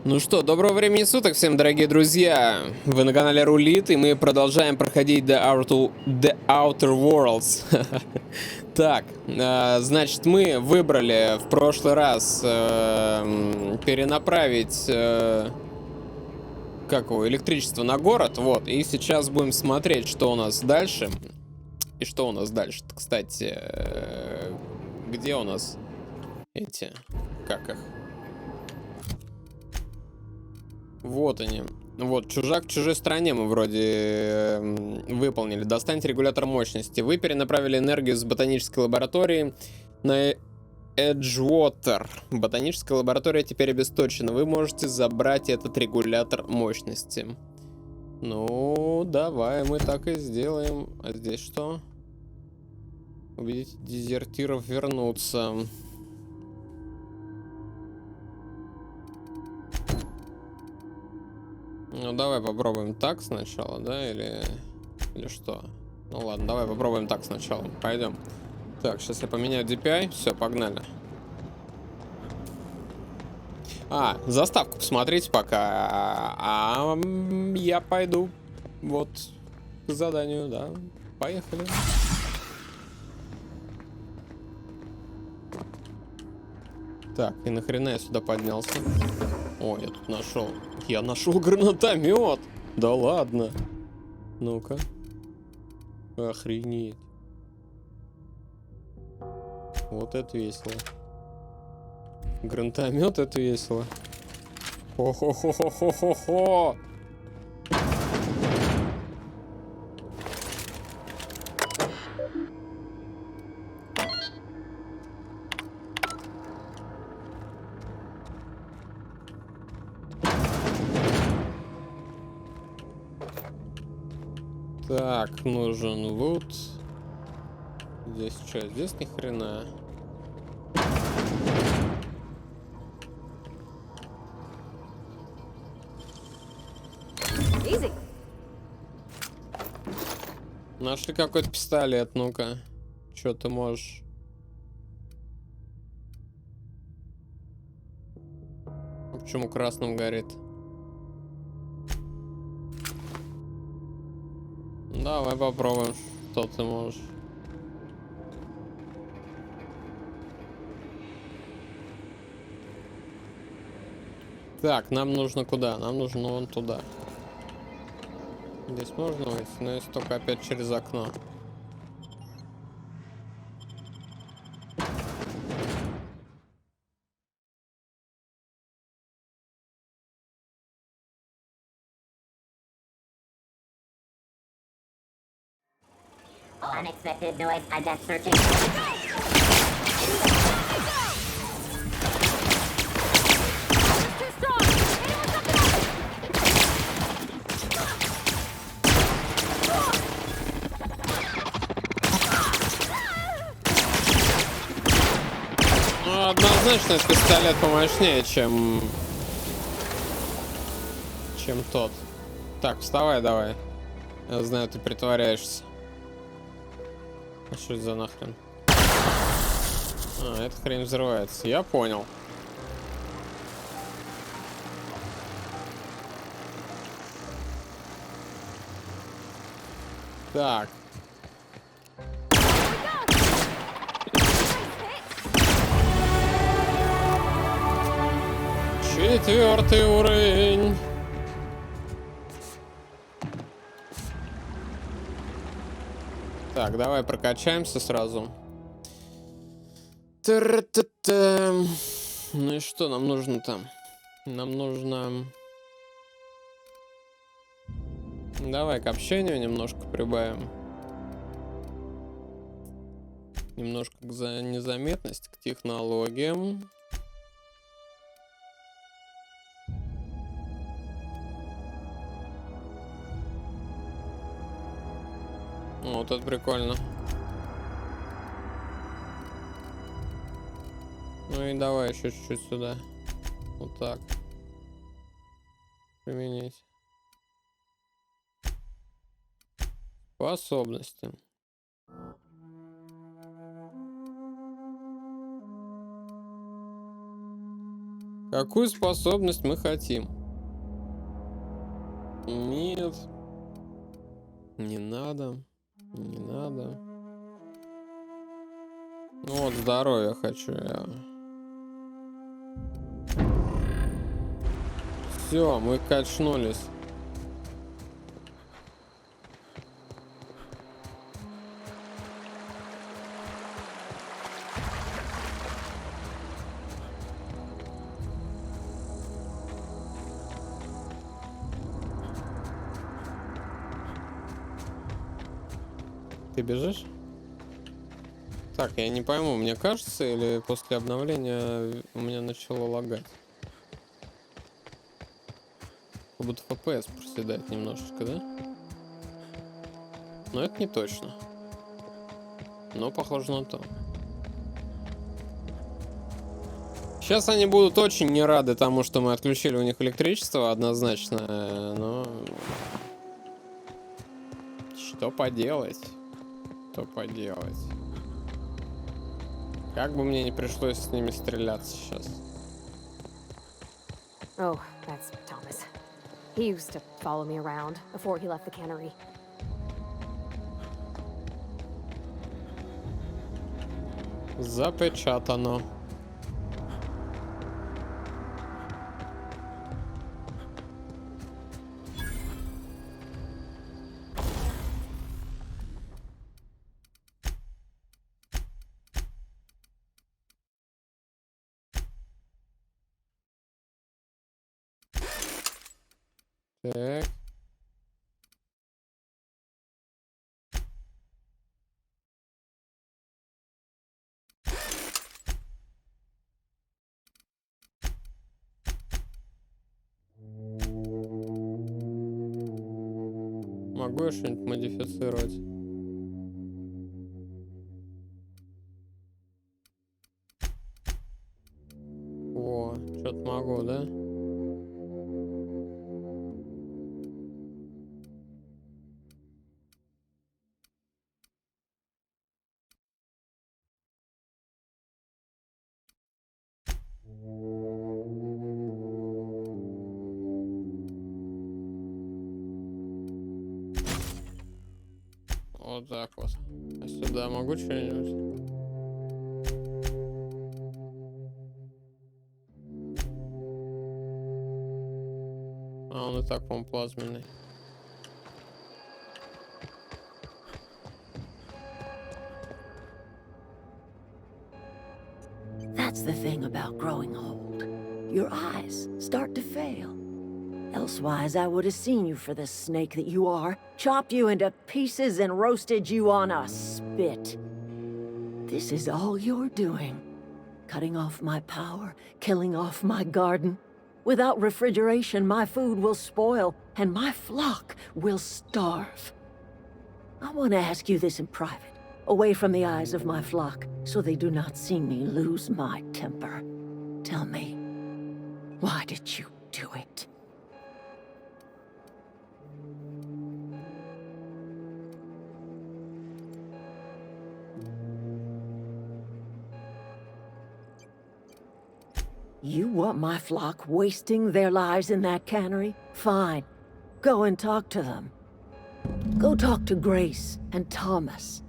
Ну что, доброго времени суток всем, дорогие друзья! Вы на канале Рулит, и мы продолжаем проходить The Outer Worlds. Так, значит, мы выбрали в прошлый раз перенаправить электричество на город, вот, и сейчас будем смотреть, что у нас дальше. И что у нас дальше? Кстати, где у нас эти, как их? Вот они. Вот, чужак в чужой стране мы вроде выполнили. Достаньте регулятор мощности. Вы перенаправили энергию с ботанической лаборатории на Эджвотер. Ботаническая лаборатория теперь обесточена. Вы можете забрать этот регулятор мощности. Ну, давай мы так и сделаем. А здесь что? Убедите дезертиров вернуться. Ну, давай попробуем так сначала, да, или что? Ну ладно, давай попробуем так сначала. Пойдем. Так, сейчас я поменяю DPI. Все, погнали. Заставку посмотрите пока. Я пойду вот к заданию, да. Поехали. Так, и нахрена я сюда поднялся? О, я тут нашел. Я нашел гранатомет. Да ладно. Ну-ка. Охренеть. Вот это весело. Гранатомет, это весело. Хо-хо-хо-хо-хо-хо-хо. Так, нужен лут. Здесь что? Здесь ни хрена. Нашли какой-то пистолет, ну-ка. Что ты можешь? Почему красным горит? Давай попробуем, что ты можешь. Так, нам нужно куда? Нам нужно вон туда. Здесь можно выйти, но если только опять через окно. Unexpected noise. I'm just searching. Ну, однозначно пистолет помощнее, чем тот. Так, вставай давай. Я знаю, ты притворяешься. А что это за нахрен? Эта хрень взрывается. Я понял. Так. Четвертый уровень. Так, давай прокачаемся сразу. Ну и что нам нужно там? Нам нужно... Давай к общению немножко прибавим. Немножко к незаметности, к технологиям. Вот это прикольно. Ну и давай еще чуть-чуть сюда. Вот так. Применить. Способности. Какую способность мы хотим? Нет. Не надо. Не надо. Ну вот, здоровье хочу я. Все, мы качнулись. Ты бежишь? Так, я не пойму, мне кажется, или после обновления у меня начало лагать? Как будто FPS проседает немножечко, да? Но это не точно. Но похоже на то. Сейчас они будут очень не рады тому, что мы отключили у них электричество, однозначно. Но что поделать? Что поделать? Как бы мне не пришлось с ними стреляться сейчас. Oh, that's Thomas. He used to follow me around before he left the cannery. Запечатано. Так. Могу я что-нибудь модифицировать? О, что-то могу, да? Вот так вот. А сюда могу что-нибудь? А, он и так, по-моему, плазменный. That's the thing about growing old. Your eyes start to fail. Elsewise, I would have seen you for the snake that you are, chopped you into pieces and roasted you on a spit. This is all you're doing. Cutting off my power, killing off my garden. Without refrigeration, my food will spoil, and my flock will starve. I want to ask you this in private, away from the eyes of my flock, so they do not see me lose my temper. Tell me, why did you do it? You want my flock wasting their lives in that cannery? Fine. Go and talk to them. Go talk to Grace and Thomas.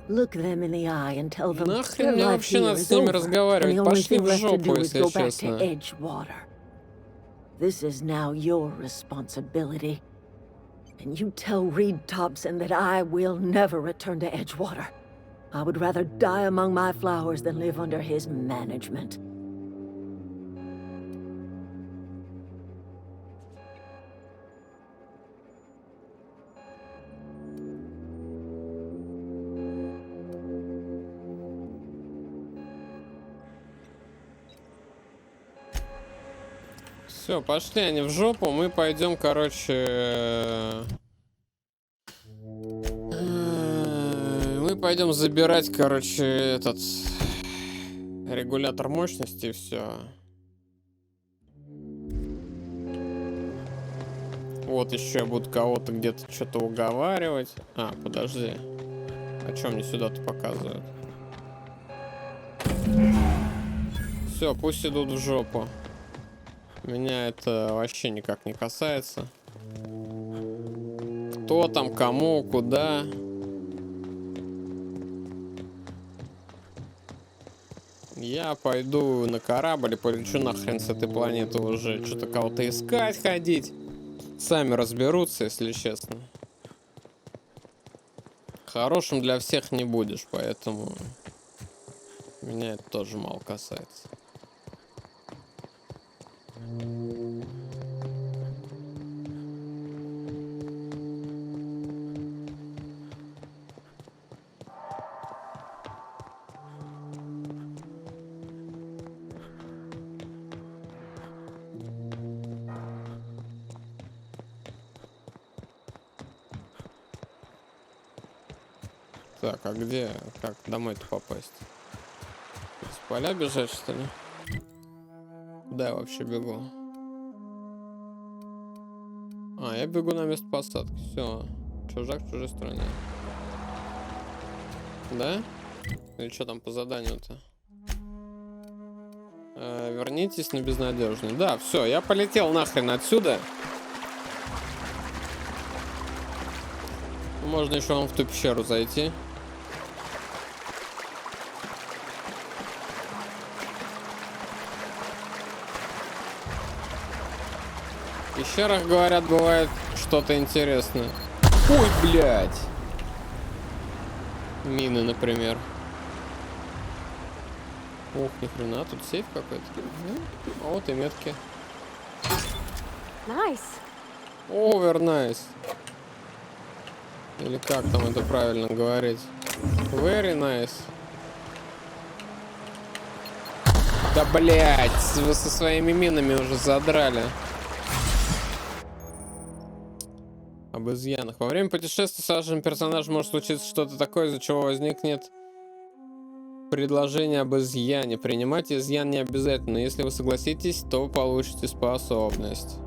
Look them in the eye and tell them their Нахрен мне life вообще here надо is с ними over, and разговаривать? the only Пошли thing в left to жопу, do is если go back честно. to Edgewater. This is now your responsibility. And you tell Reed Thompson that I will never return to Edgewater. I would rather die among my flowers than live under his management. Все, пошли они в жопу, мы пойдем, короче... Мы пойдем забирать, короче, этот... регулятор мощности, и все. Вот еще я буду кого-то где-то что-то уговаривать. А, подожди. А что мне сюда-то показывают? Все, пусть идут в жопу. Меня это вообще никак не касается. Кто там, кому, куда. Я пойду на корабль и полечу нахрен с этой планеты уже. Что-то кого-то искать, ходить. Сами разберутся, если честно. Хорошим для всех не будешь, поэтому меня это тоже мало касается. Так, а где, как домой-то попасть? С поля бежать, что ли? Куда я вообще бегу? А, я бегу на место посадки. Все. Чужак в чужой стране. Да? Или что там по заданию-то? Вернитесь на безнадежный. Да, все, я полетел нахрен отсюда. Можно еще вон в ту пещеру зайти. В пещерах, говорят, бывает что-то интересное. Ой, блядь. Мины, например. Ух, ни хрена, тут сейф какой-то. А вот и метки. Nice. Over nice. Или как там это правильно говорить? Very nice. Да, блядь, вы со своими минами уже задрали. Об изъянах. Во время путешествия с вашим персонажем может случиться что-то такое, из-за чего возникнет предложение об изъяне. Принимать изъян не обязательно. Если вы согласитесь, то вы получите способность.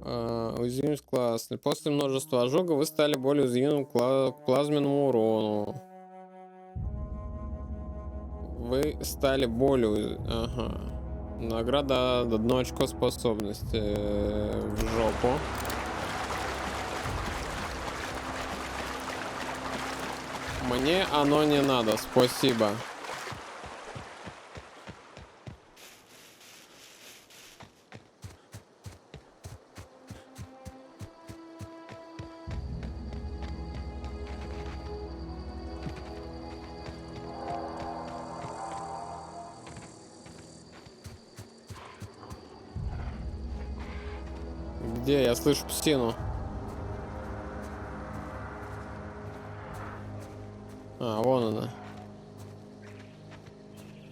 Уязвимость классная. После множества ожогов вы стали более уязвимым к плазменному урону. Вы стали более... Ага. Награда 1 очко способности. В жопу. Мне оно не надо, спасибо. Где? Я слышу псину. А, вон она.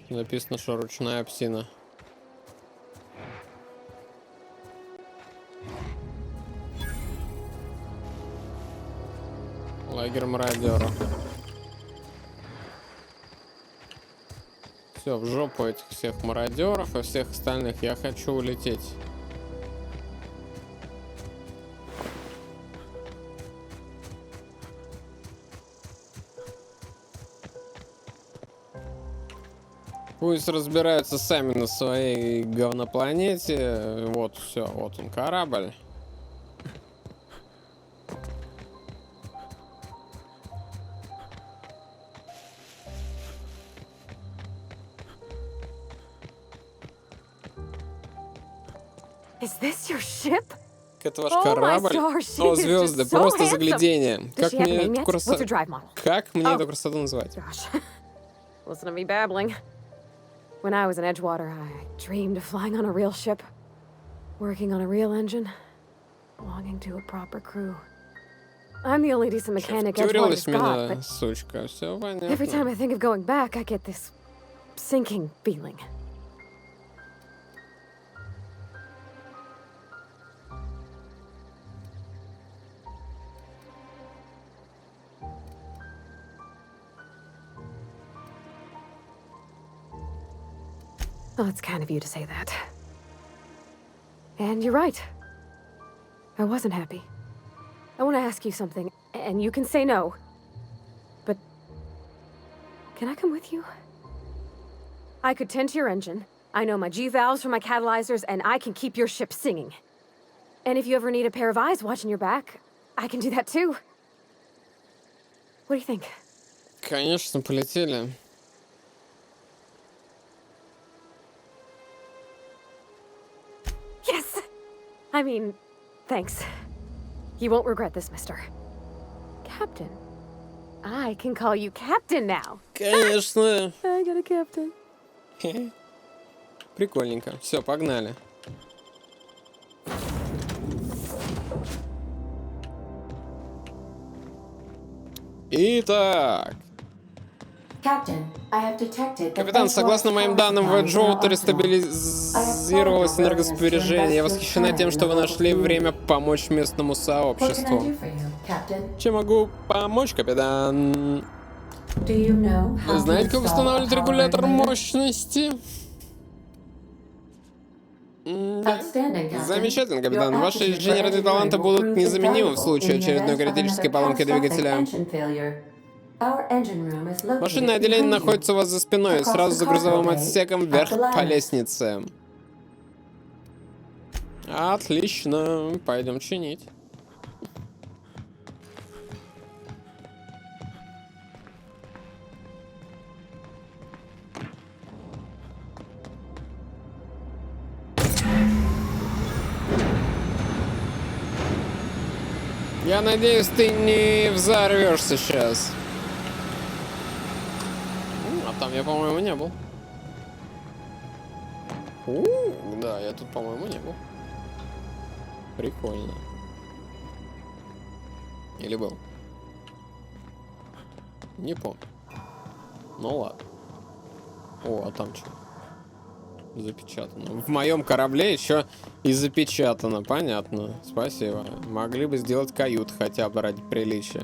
Написано, что ручная псина. Лагерь мародеров. Все, в жопу этих всех мародеров и всех остальных. Я хочу улететь. Пусть разбираются сами на своей говнопланете. Вот, все, вот он, корабль. Is this your ship? Это ваш Oh my корабль? stars, she О, is звезды, just so просто handsome. заглядение. Does Как she have a мне name эту yet? What's her красоту... drive model? Как мне Oh. эту красоту называть? Gosh, listen to me babbling. When I was in Edgewater, I dreamed of flying on a real ship, working on a real engine, belonging to a proper crew. I'm the only decent mechanic Edgewater's Втюрилась got, меня, but сучка. Все every time понятно. I think of going back, I get this sinking feeling. Well, it's kind of you to say that. And you're right. I wasn't happy. I want to ask you something, and you can say no. But can I come with you? I could tend to your engine, I know my G valves from my catalyzers, and I can keep your ship singing. And if you ever need a pair of eyes watching your back, I can do that too. What do you think? Конечно, полетели. Yes! I mean, thanks. You won't regret this, mister. Captain. I can call you Captain now. Конечно. I got a captain. Прикольненько. Все, погнали. Итак. Капитан, согласно моим данным, в Джоутере стабилизировалось энергосбережение. Я восхищена тем, что вы нашли время помочь местному сообществу. Чем могу помочь, капитан? Вы знаете, как устанавливать регулятор мощности? Замечательно, капитан. Ваши инженерные таланты будут незаменимы в случае очередной критической поломки двигателя. Машинное отделение находится у вас за спиной, сразу за грузовым отсеком вверх по лестнице. Отлично, пойдем чинить. Я надеюсь, ты не взорвешься сейчас. А там я, по-моему, не был. Да, я тут, по-моему, не был. Прикольно. Или был? Не помню. Ну ладно. О, а там что? Запечатано. В моем корабле еще и запечатано. Понятно. Спасибо. Могли бы сделать кают хотя бы ради приличия.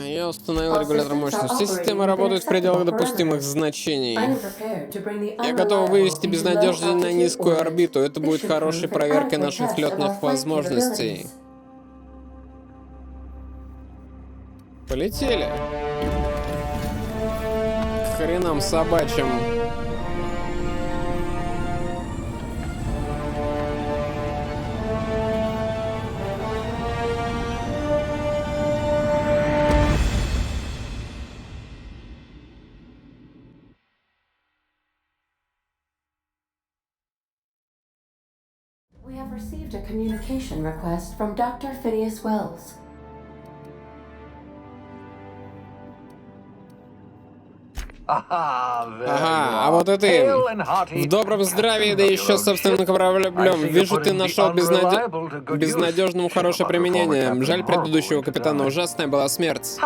Я установил регулятор мощности. Все системы работают в пределах допустимых значений. Я готов вывести безнадежность на низкую орбиту. Это будет хорошей проверкой наших летных возможностей. Полетели. К хренам собачьим. We have received a communication request from Dr. Phineas Wells. Ага, а вот и ты. В добром здравии, да еще собственным кораблем. Вижу, ты нашел безнадежному хорошее применение. Жаль, предыдущего капитана ужасная была смерть.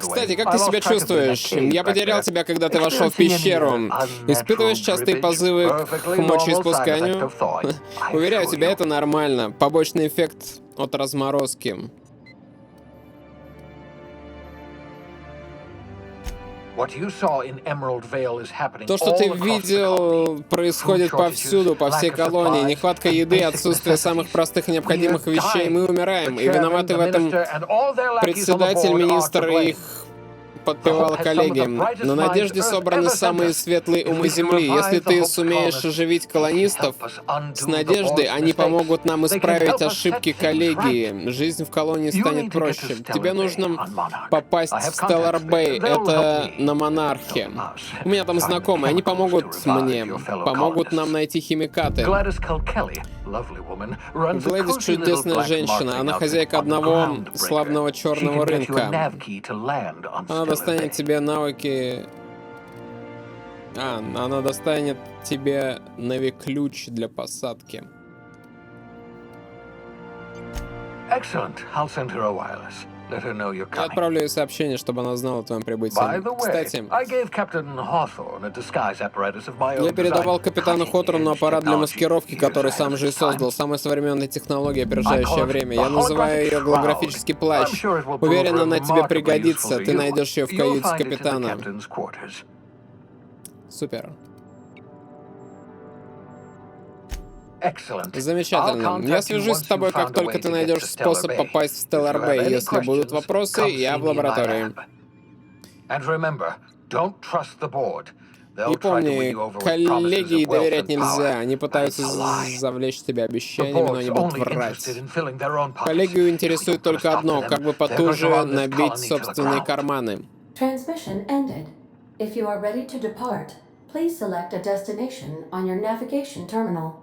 Кстати, как ты себя чувствуешь? Я потерял тебя, когда ты вошел в пещеру. Испытываешь частые позывы к мочеиспусканию? Уверяю тебя, это нормально. Побочный эффект от разморозки. То, что ты видел, происходит повсюду, по всей колонии. Нехватка еды, отсутствие самых простых и необходимых вещей. Мы умираем. И виноваты в этом председатель, министр и их подпевал коллеги. На надежде собраны самые светлые умы Земли. Если ты сумеешь оживить колонистов, с надеждой они помогут нам исправить ошибки коллегии. Жизнь в колонии станет проще. Тебе нужно попасть в Стеллар Бэй. Это на Монархе. У меня там знакомые. Они помогут мне. Помогут нам найти химикаты. Глэдис чудесная женщина. Она хозяйка одного славного черного рынка. Она достанет тебе навыки... она достанет тебе нави-ключ для посадки. Я отправлю ей сообщение, чтобы она знала о твоем прибытии. Кстати, я передавал капитану Хоторну аппарат для маскировки, который сам же и создал. Самая современная технология, опережающая время. Я называю ее голографический плащ. Уверен, она тебе пригодится. Ты найдешь ее в каюте капитана. Супер. Замечательно. Я свяжусь с тобой, как только ты найдешь способ попасть в Стеллар Бэй. Если будут вопросы, я в лаборатории. И помни, коллеги доверять нельзя. Они пытаются завлечь тебя обещаниями, но они будут врать. Коллегию интересует только одно, как бы потуже набить собственные карманы. Transmission ended. If you are ready to depart, please select a destination on your navigation terminal.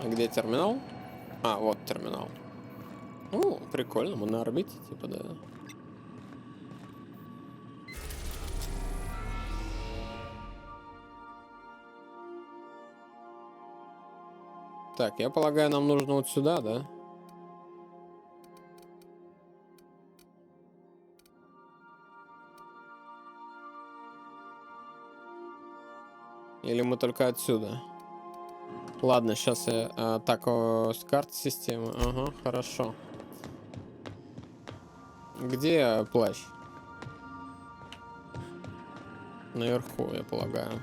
А где терминал? А, вот терминал. О, прикольно, мы на орбите, типа, да. Так, я полагаю, нам нужно вот сюда, да? Или мы только отсюда? Ладно, сейчас я... так, с карты системы. Ага, хорошо. Где плащ? Наверху, я полагаю.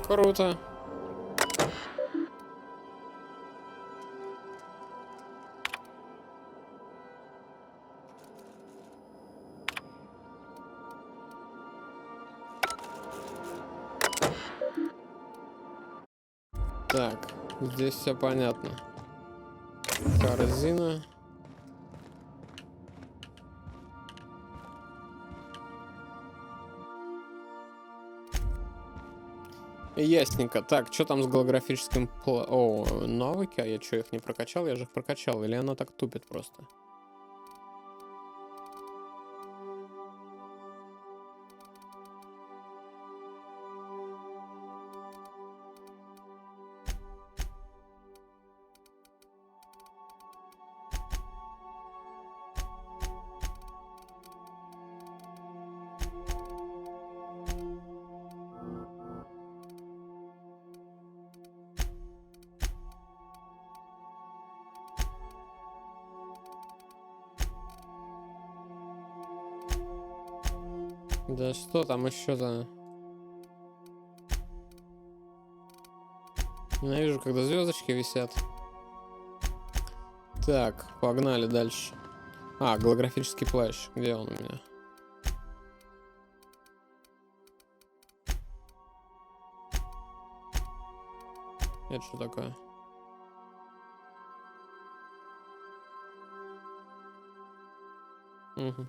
Круто. Так, здесь все понятно. Корзина. Ясненько. Так, что там с голографическим... О, навыки? А я что, их не прокачал? Я же их прокачал. Или она так тупит просто? Да что там еще за... Ненавижу, когда звездочки висят. Так, погнали дальше. А, голографический плащ. Где он у меня? Это что такое? Угу.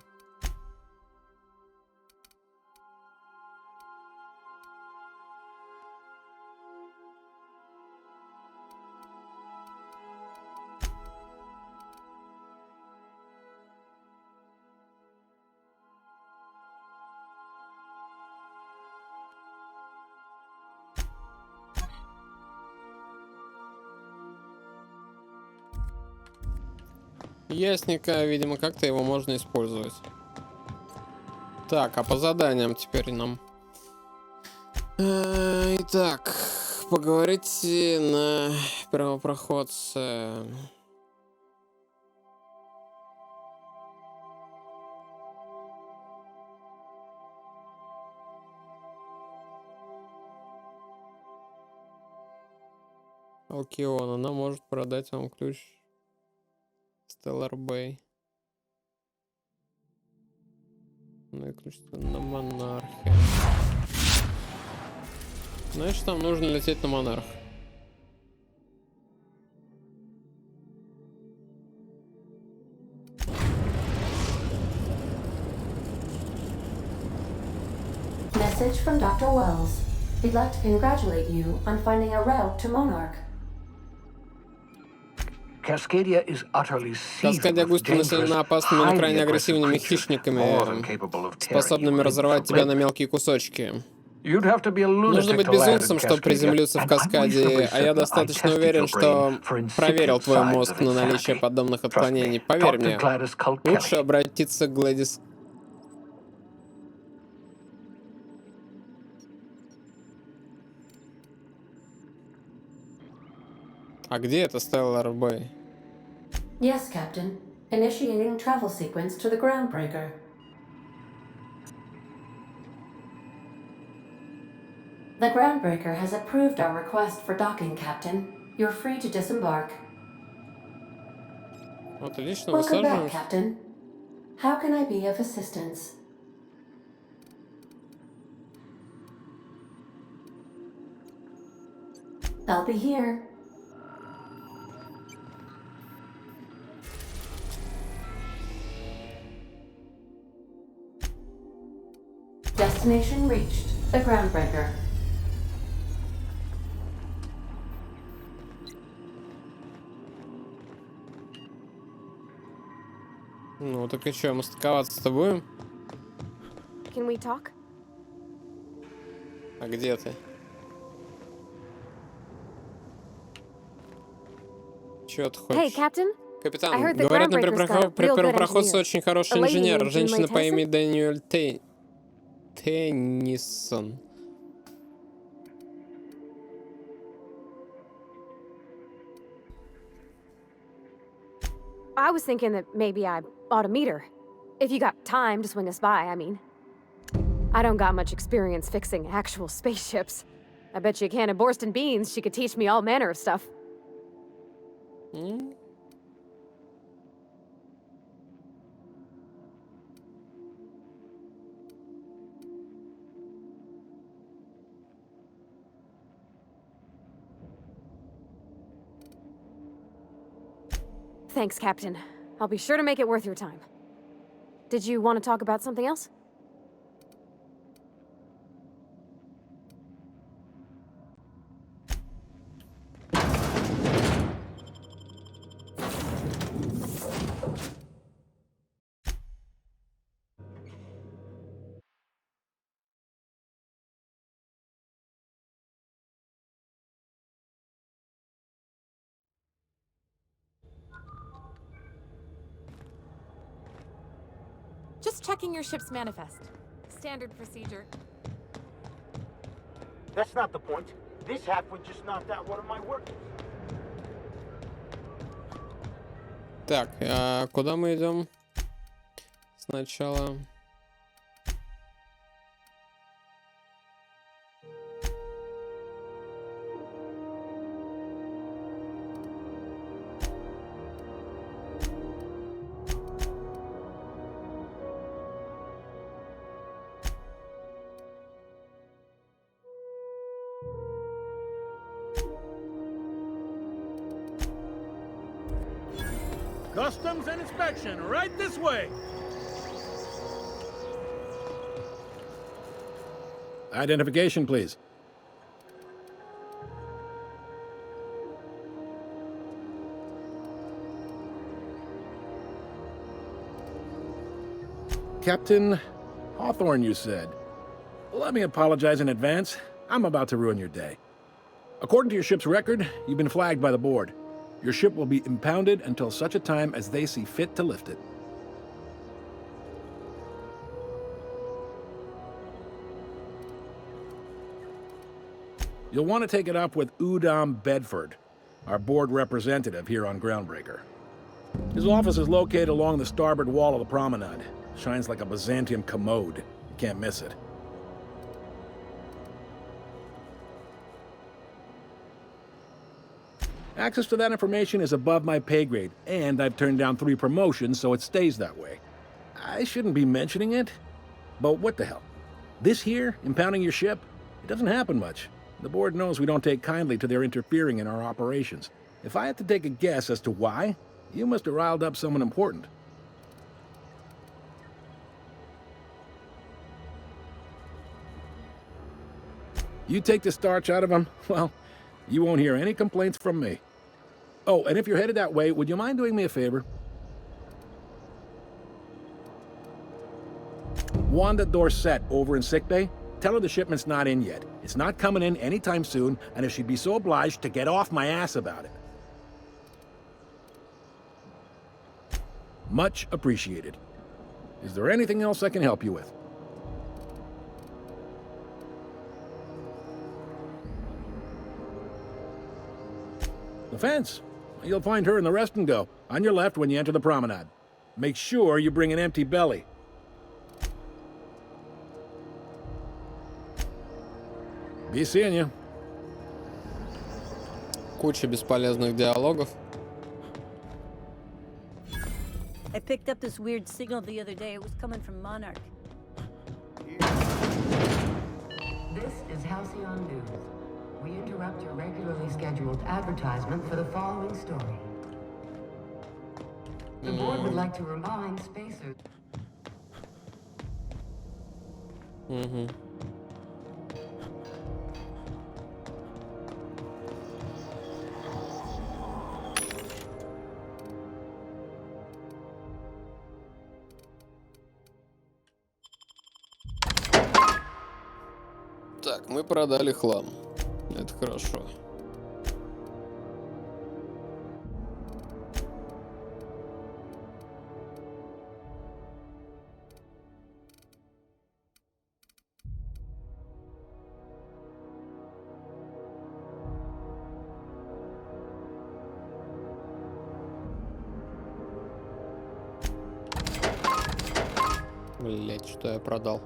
Ясненько, видимо, как-то его можно использовать. Так, а по заданиям теперь нам... Итак, поговорите на первопроходце. Алкион, она может продать вам ключ Stellar Bay. Ну и ключ на монархе. Значит, нам нужно лететь на монарх. Message from Dr. Wells. He'd like to congratulate you on finding a route to Monarch. Каскадия густо населена опасными, но крайне агрессивными хищниками, способными разорвать тебя на мелкие кусочки. Нужно быть безумцем, чтобы приземлиться в Каскаде, а я достаточно уверен, что проверил твой мозг на наличие подобных отклонений. Поверь мне, лучше обратиться к Глэдис... А где это Stellar Bay? Yes, Captain. Initiating travel sequence to the groundbreaker. The groundbreaker has approved our request for docking, Captain. You're free to disembark. Отлично, Welcome back, высаживаемся. Captain. How can I be of assistance? I'll be here. Destination reached. The groundbreaker. Ну, так и что, мы стыковаться-то будем? Can we talk? А где ты? Чё ты Hey, хочешь? Captain. I Капитан, heard the говорят, на groundbreaker's got a real good первопроходце engineer. очень хороший A lady инженер, named женщина Julie по имени Tyson? Дэниэль Теннисон. I was thinking that maybe I ought to meet her. If you got time to swing us by, I mean. I don't got much experience fixing actual spaceships. I bet you a can of Borston beans she could teach me all manner of stuff. М? Thanks, Captain. I'll be sure to make it worth your time. Did you want to talk about something else? Just checking your ship's manifest. Standard procedure. That's not the point. This halfway just knocked out one of my workers. Так, а куда мы идем? Сначала. Customs and inspection, right this way. Identification, please. Captain Hawthorne, you said. Let me apologize in advance. I'm about to ruin your day. According to your ship's record, you've been flagged by the board. Your ship will be impounded until such a time as they see fit to lift it. You'll want to take it up with Udom Bedford, our board representative here on Groundbreaker. His office is located along the starboard wall of the promenade. Shines like a Byzantium commode. You can't miss it. Access to that information is above my pay grade, and I've turned down 3 promotions, so it stays that way. I shouldn't be mentioning it, but what the hell? This here, impounding your ship, it doesn't happen much. The board knows we don't take kindly to their interfering in our operations. If I had to take a guess as to why, you must have riled up someone important. You take the starch out of them, well, you won't hear any complaints from me. Oh, and if you're headed that way, would you mind doing me a favor? Wanda Dorset over in sickbay, tell her the shipment's not in yet. It's not coming in anytime soon, and if she'd be so obliged to get off my ass about it. Much appreciated. Is there anything else I can help you with? The fence. You'll find her in the rest and go, on your left when you enter the promenade. Make sure you bring an empty belly. Be seeing you. Куча бесполезных диалогов. I picked up this weird signal the other day. It was coming from Monarch. This is Halcyon News. We interrupt your regularly scheduled advertisement for the following story. The board would like to remind spacers. Так, мы продали хлам. Это хорошо. Блять, что я продал?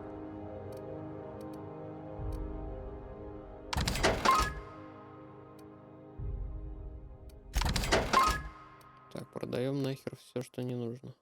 Так, продаем нахер все, что не нужно.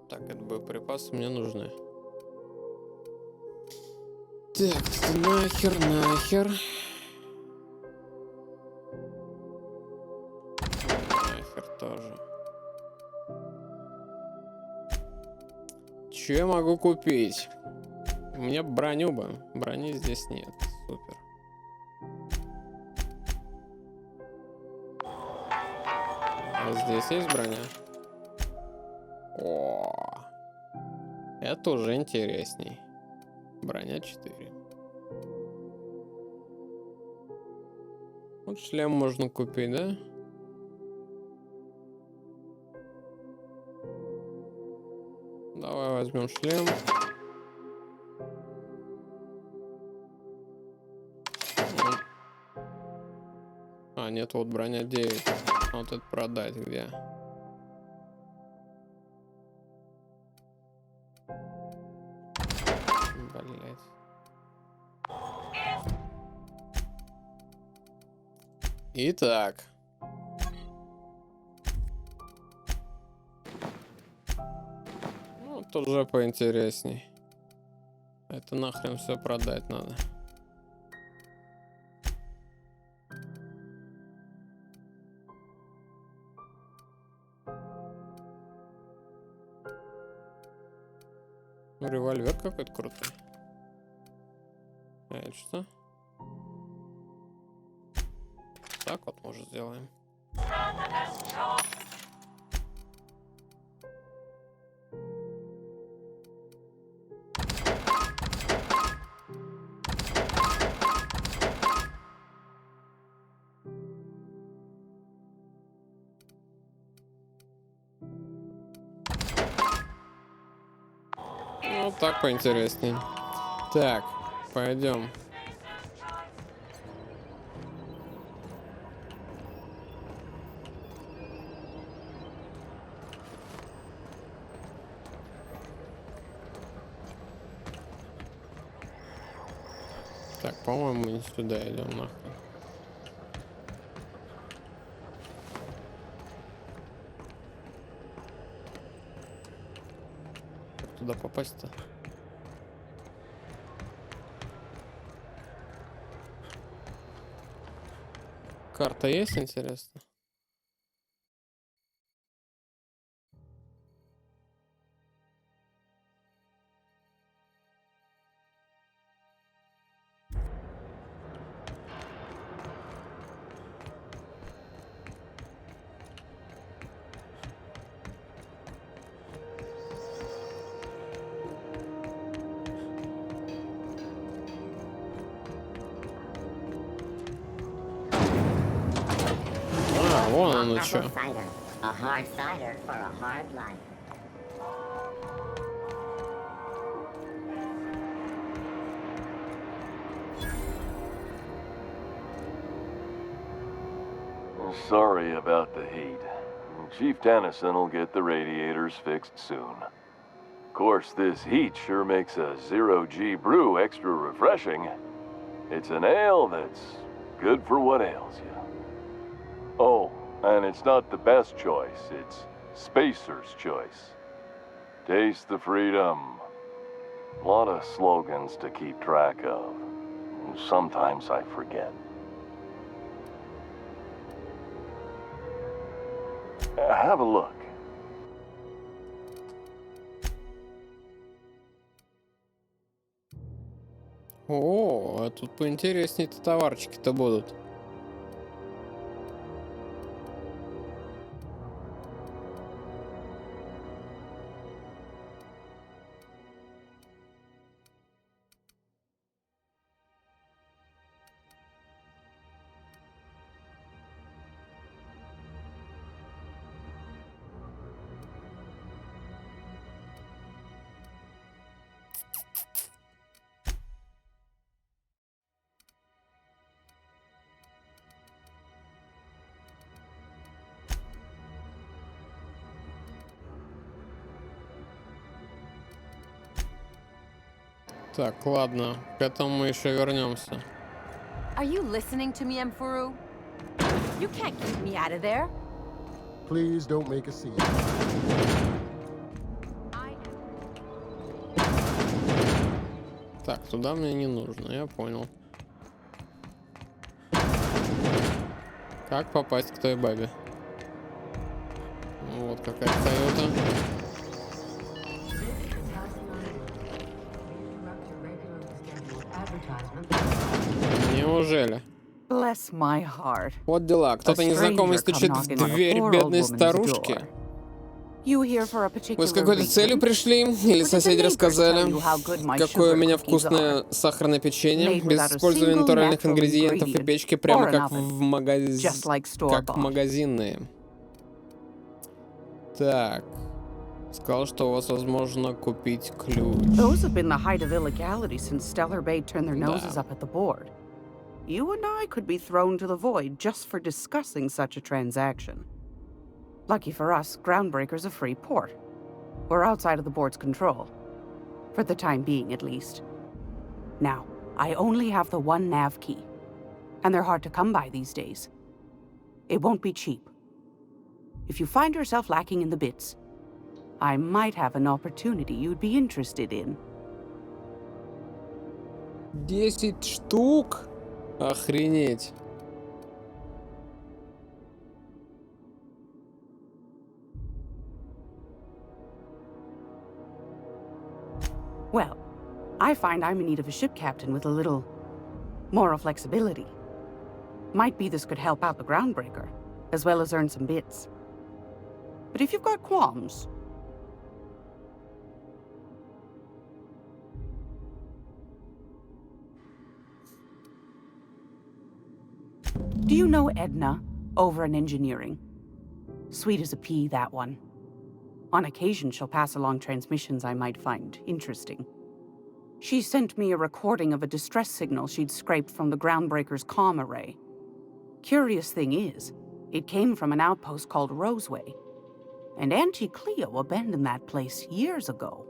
Так, это боеприпасы мне нужны. Так, нахер. Нахер тоже. Че я могу купить? У меня броню бы. Брони здесь нет. Супер. А здесь есть броня? О, это уже интересней. Броня 4. Вот шлем можно купить, да? Давай возьмем шлем. А, нет, вот броня 9. А вот это продать где? Блять. Итак. Ну, тут уже поинтересней. Это нахрен все продать надо. Ну, револьвер какой-то крутой. А это что? Так вот, может, сделаем. Ну, так поинтересней. Так, пойдем. Так, по-моему, мы не сюда идем, нахуй. Как туда попасть-то? Карта есть, интересно? вон оно что. A hard cider for a hard life. Sorry about the heat. Chief Tennyson will get the radiators fixed soon. Of course, this heat sure makes a zero-G brew extra refreshing. It's an ale that's good for what ails you. Oh, and it's not the best choice, it's Spacer's choice. Taste the freedom. A lot of slogans to keep track of. Sometimes I forget. Have a look. О, а тут поинтереснее-то товарчики-то будут. Так, ладно, к этому мы еще вернемся. Are you listening to me, Emfuru? You can't keep me out of there. Please don't make a scene. Так, туда мне не нужно, я понял. Как попасть к той бабе? Вот какая-то Тойота. Неужели? Bless my heart. Вот дела. Кто-то незнакомый стучит в дверь бедной старушки. Вы с какой-то целью пришли? Или соседи рассказали, какое у меня вкусное сахарное печенье, без использования натуральных ингредиентов и печки, прямо как в магазинные. Так. Сказал, что у вас возможно купить ключ. Those have been the height of illegality since Stellar Bay turned their noses up at the board. You and I could be thrown to the void just for discussing such a transaction. Lucky for us, Groundbreaker's a free port. We're outside of the board's control. For the time being, at least. Now, I only have the one nav key. And they're hard to come by these days. It won't be cheap. If you find yourself lacking in the bits, I might have an opportunity you'd be interested in. 10 штук? Охренеть. Well, I find I'm in need of a ship captain with a little moral flexibility. Might be this could help out the Groundbreaker, as well as earn some bits. But if you've got qualms... Do you know Edna, over in engineering? Sweet as a pea, that one. On occasion, she'll pass along transmissions I might find interesting. She sent me a recording of a distress signal she'd scraped from the Groundbreaker's comm array. Curious thing is, it came from an outpost called Roseway. And Auntie Cleo abandoned that place years ago.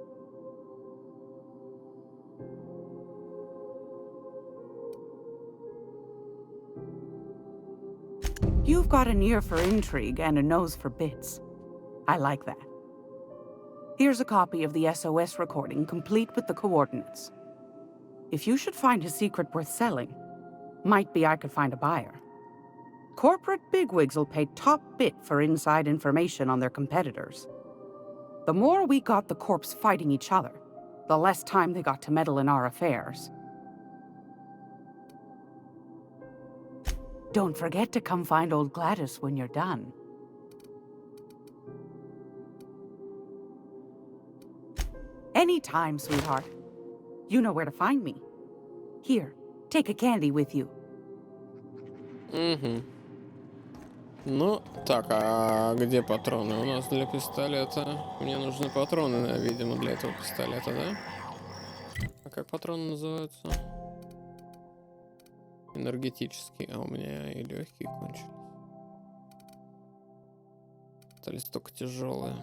You've got an ear for intrigue and a nose for bits. I like that. Here's a copy of the SOS recording, complete with the coordinates. If you should find a secret worth selling, might be I could find a buyer. Corporate bigwigs will pay top bit for inside information on their competitors. The more we got the corps fighting each other, the less time they got to meddle in our affairs. Don't forget to come find old Gladys when you're done. Anytime, sweetheart. You know where to find me. Here, take a candy with you. Угу. Ну, так, а где патроны у нас для пистолета? Мне нужны патроны, видимо, для этого пистолета, да? А как патроны называются? Энергетический, а у меня и легкие кончились. Остались только тяжелые.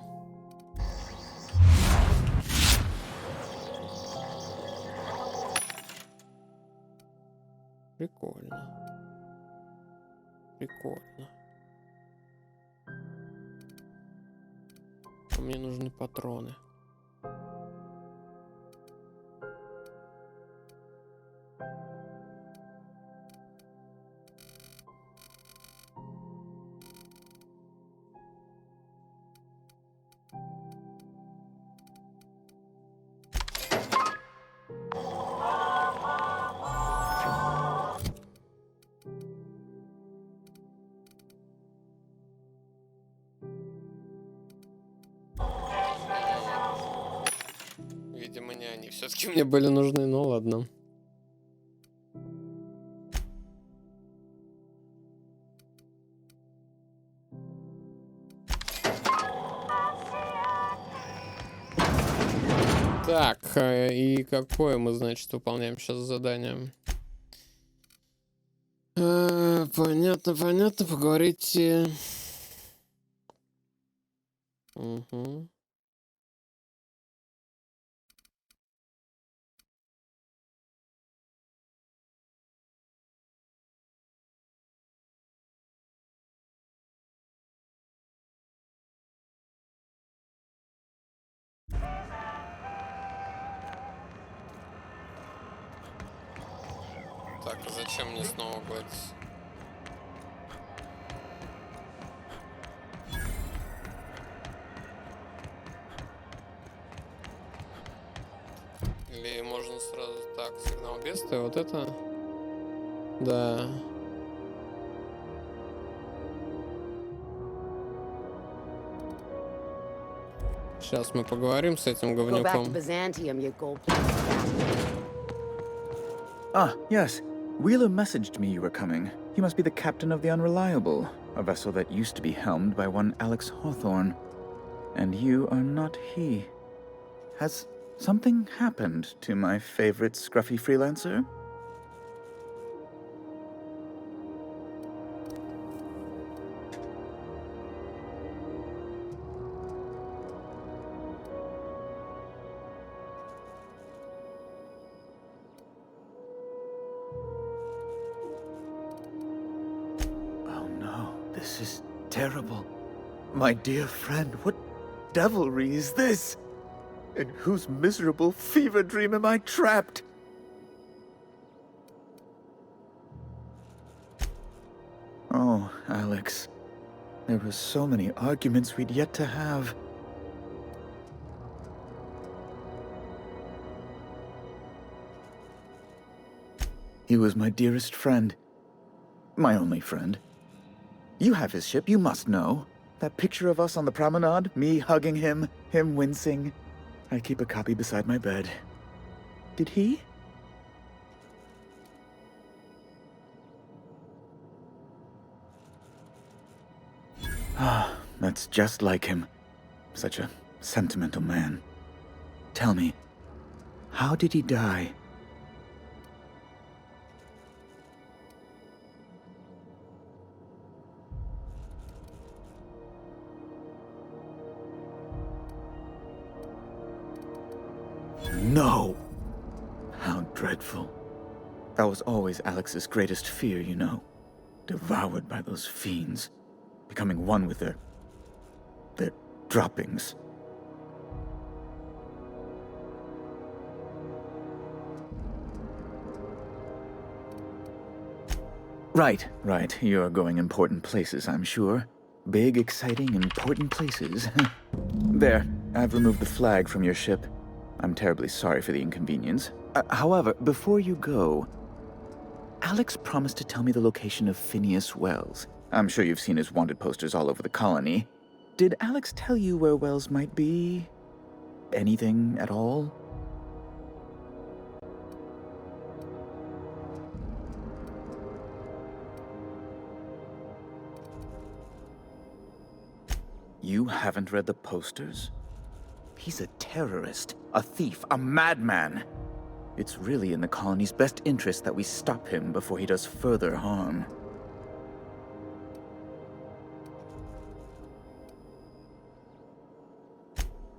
Прикольно. Прикольно. А мне нужны патроны. Видимо, не они все-таки мне были нужны, ну ладно. Так, и какое мы, значит, выполняем сейчас задание? Понятно, понятно, поговорите. Угу. Так, а зачем мне снова говорить? Или можно сразу так, сигнал бедствия, вот это? Да. Сейчас мы поговорим с этим говнюком. Ah, yes. Wheeler messaged me you were coming. He must be the captain of the Unreliable, a vessel that used to be helmed by one Alex Hawthorne. And you are not he. Has something happened to my favorite scruffy freelancer? This is terrible. My dear friend, what devilry is this? In whose miserable fever dream am I trapped? Oh, Alex. There were so many arguments we'd yet to have. He was my dearest friend. My only friend. You have his ship, you must know. That picture of us on the promenade, me hugging him, him wincing. I keep a copy beside my bed. Did he? Ah, that's just like him. Such a sentimental man. Tell me, how did he die? No! How dreadful. That was always Alex's greatest fear, you know. Devoured by those fiends. Becoming one with their droppings. Right. You're going important places, I'm sure. Big, exciting, important places. There, I've removed the flag from your ship. I'm terribly sorry for the inconvenience. However, before you go, Alex promised to tell me the location of Phineas Wells. I'm sure you've seen his wanted posters all over the colony. Did Alex tell you where Wells might be? Anything at all? You haven't read the posters? He's a terrorist, a thief, a madman. It's really in the colony's best interest that we stop him before he does further harm.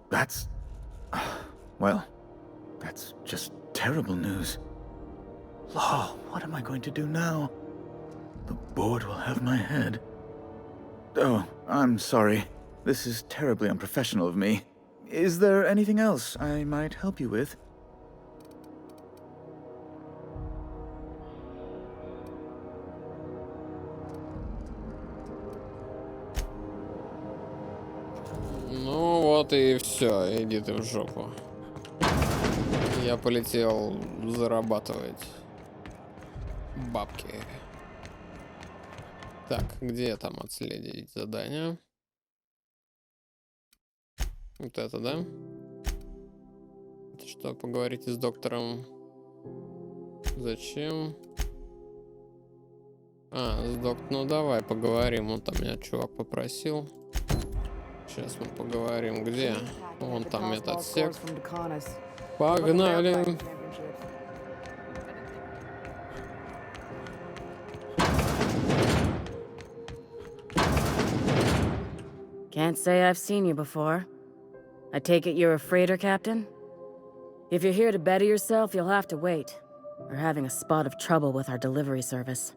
That's... well, that's just terrible news. Law, what am I going to do now? The board will have my head. Oh, I'm sorry. This is terribly unprofessional of me. Is there anything else I might help you with? Ну вот и все, иди ты в жопу. Я полетел зарабатывать бабки. Так, где там отследить задание? Вот это, да? Это что, поговорите с доктором? Зачем? А, с доктором. Ну давай поговорим. Он там меня чувак попросил. Сейчас мы поговорим. Где? Вон там этот отсек. Погнали! Can't say I've seen you before. I take it you're a freighter captain? If you're here to better yourself, you'll have to wait. We're having a spot of trouble with our delivery service.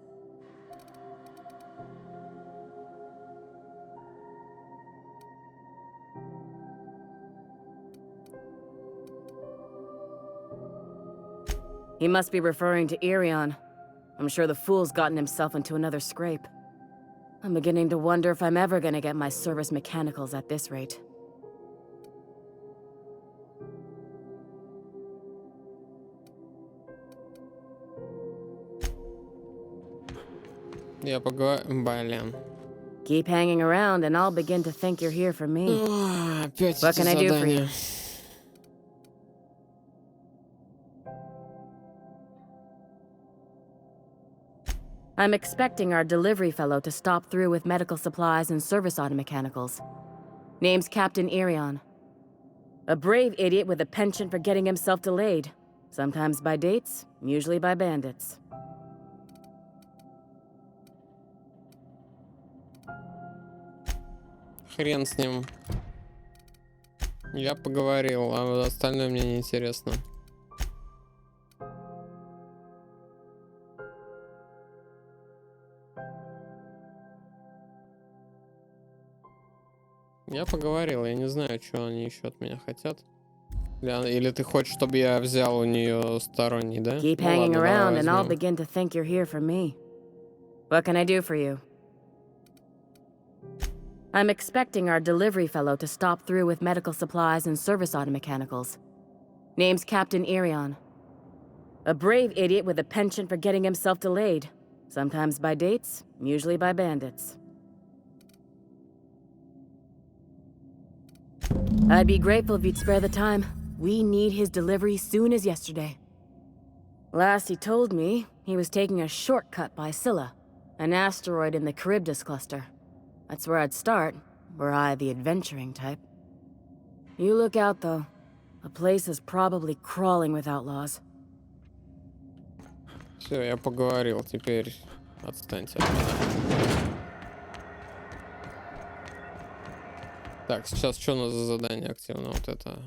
He must be referring to Irion. I'm sure the fool's gotten himself into another scrape. I'm beginning to wonder if I'm ever gonna get my service mechanicals at this rate. Я поговорю... Блин. Keep hanging around and I'll begin to think you're here for me. Опять What can I do for you? I'm expecting our delivery fellow to stop through with medical supplies and service auto mechanicals. Name's Captain Irion. A brave idiot with a penchant for getting himself delayed. Sometimes by dates, usually by bandits. Хрен с ним. Я поговорил, а остальное мне не интересно. Я поговорил, я не знаю, что они еще от меня хотят. Или ты хочешь, чтобы я взял у нее сторонний, да? Keep hanging around and I'll begin to think you're here for me. What can I do for you? I'm expecting our delivery fellow to stop through with medical supplies and service auto mechanicals. Name's Captain Irion. A brave idiot with a penchant for getting himself delayed. Sometimes by dates, usually by bandits. I'd be grateful if you'd spare the time. We need his delivery soon as yesterday. Last he told me, he was taking a shortcut by Scylla, an asteroid in the Charybdis cluster. That's where I'd start, were I the adventuring type. You look out, though. The place is probably crawling with outlaws. Все, я поговорил, теперь отстаньте от меня. Так, сейчас что у нас за задание активно? Вот это.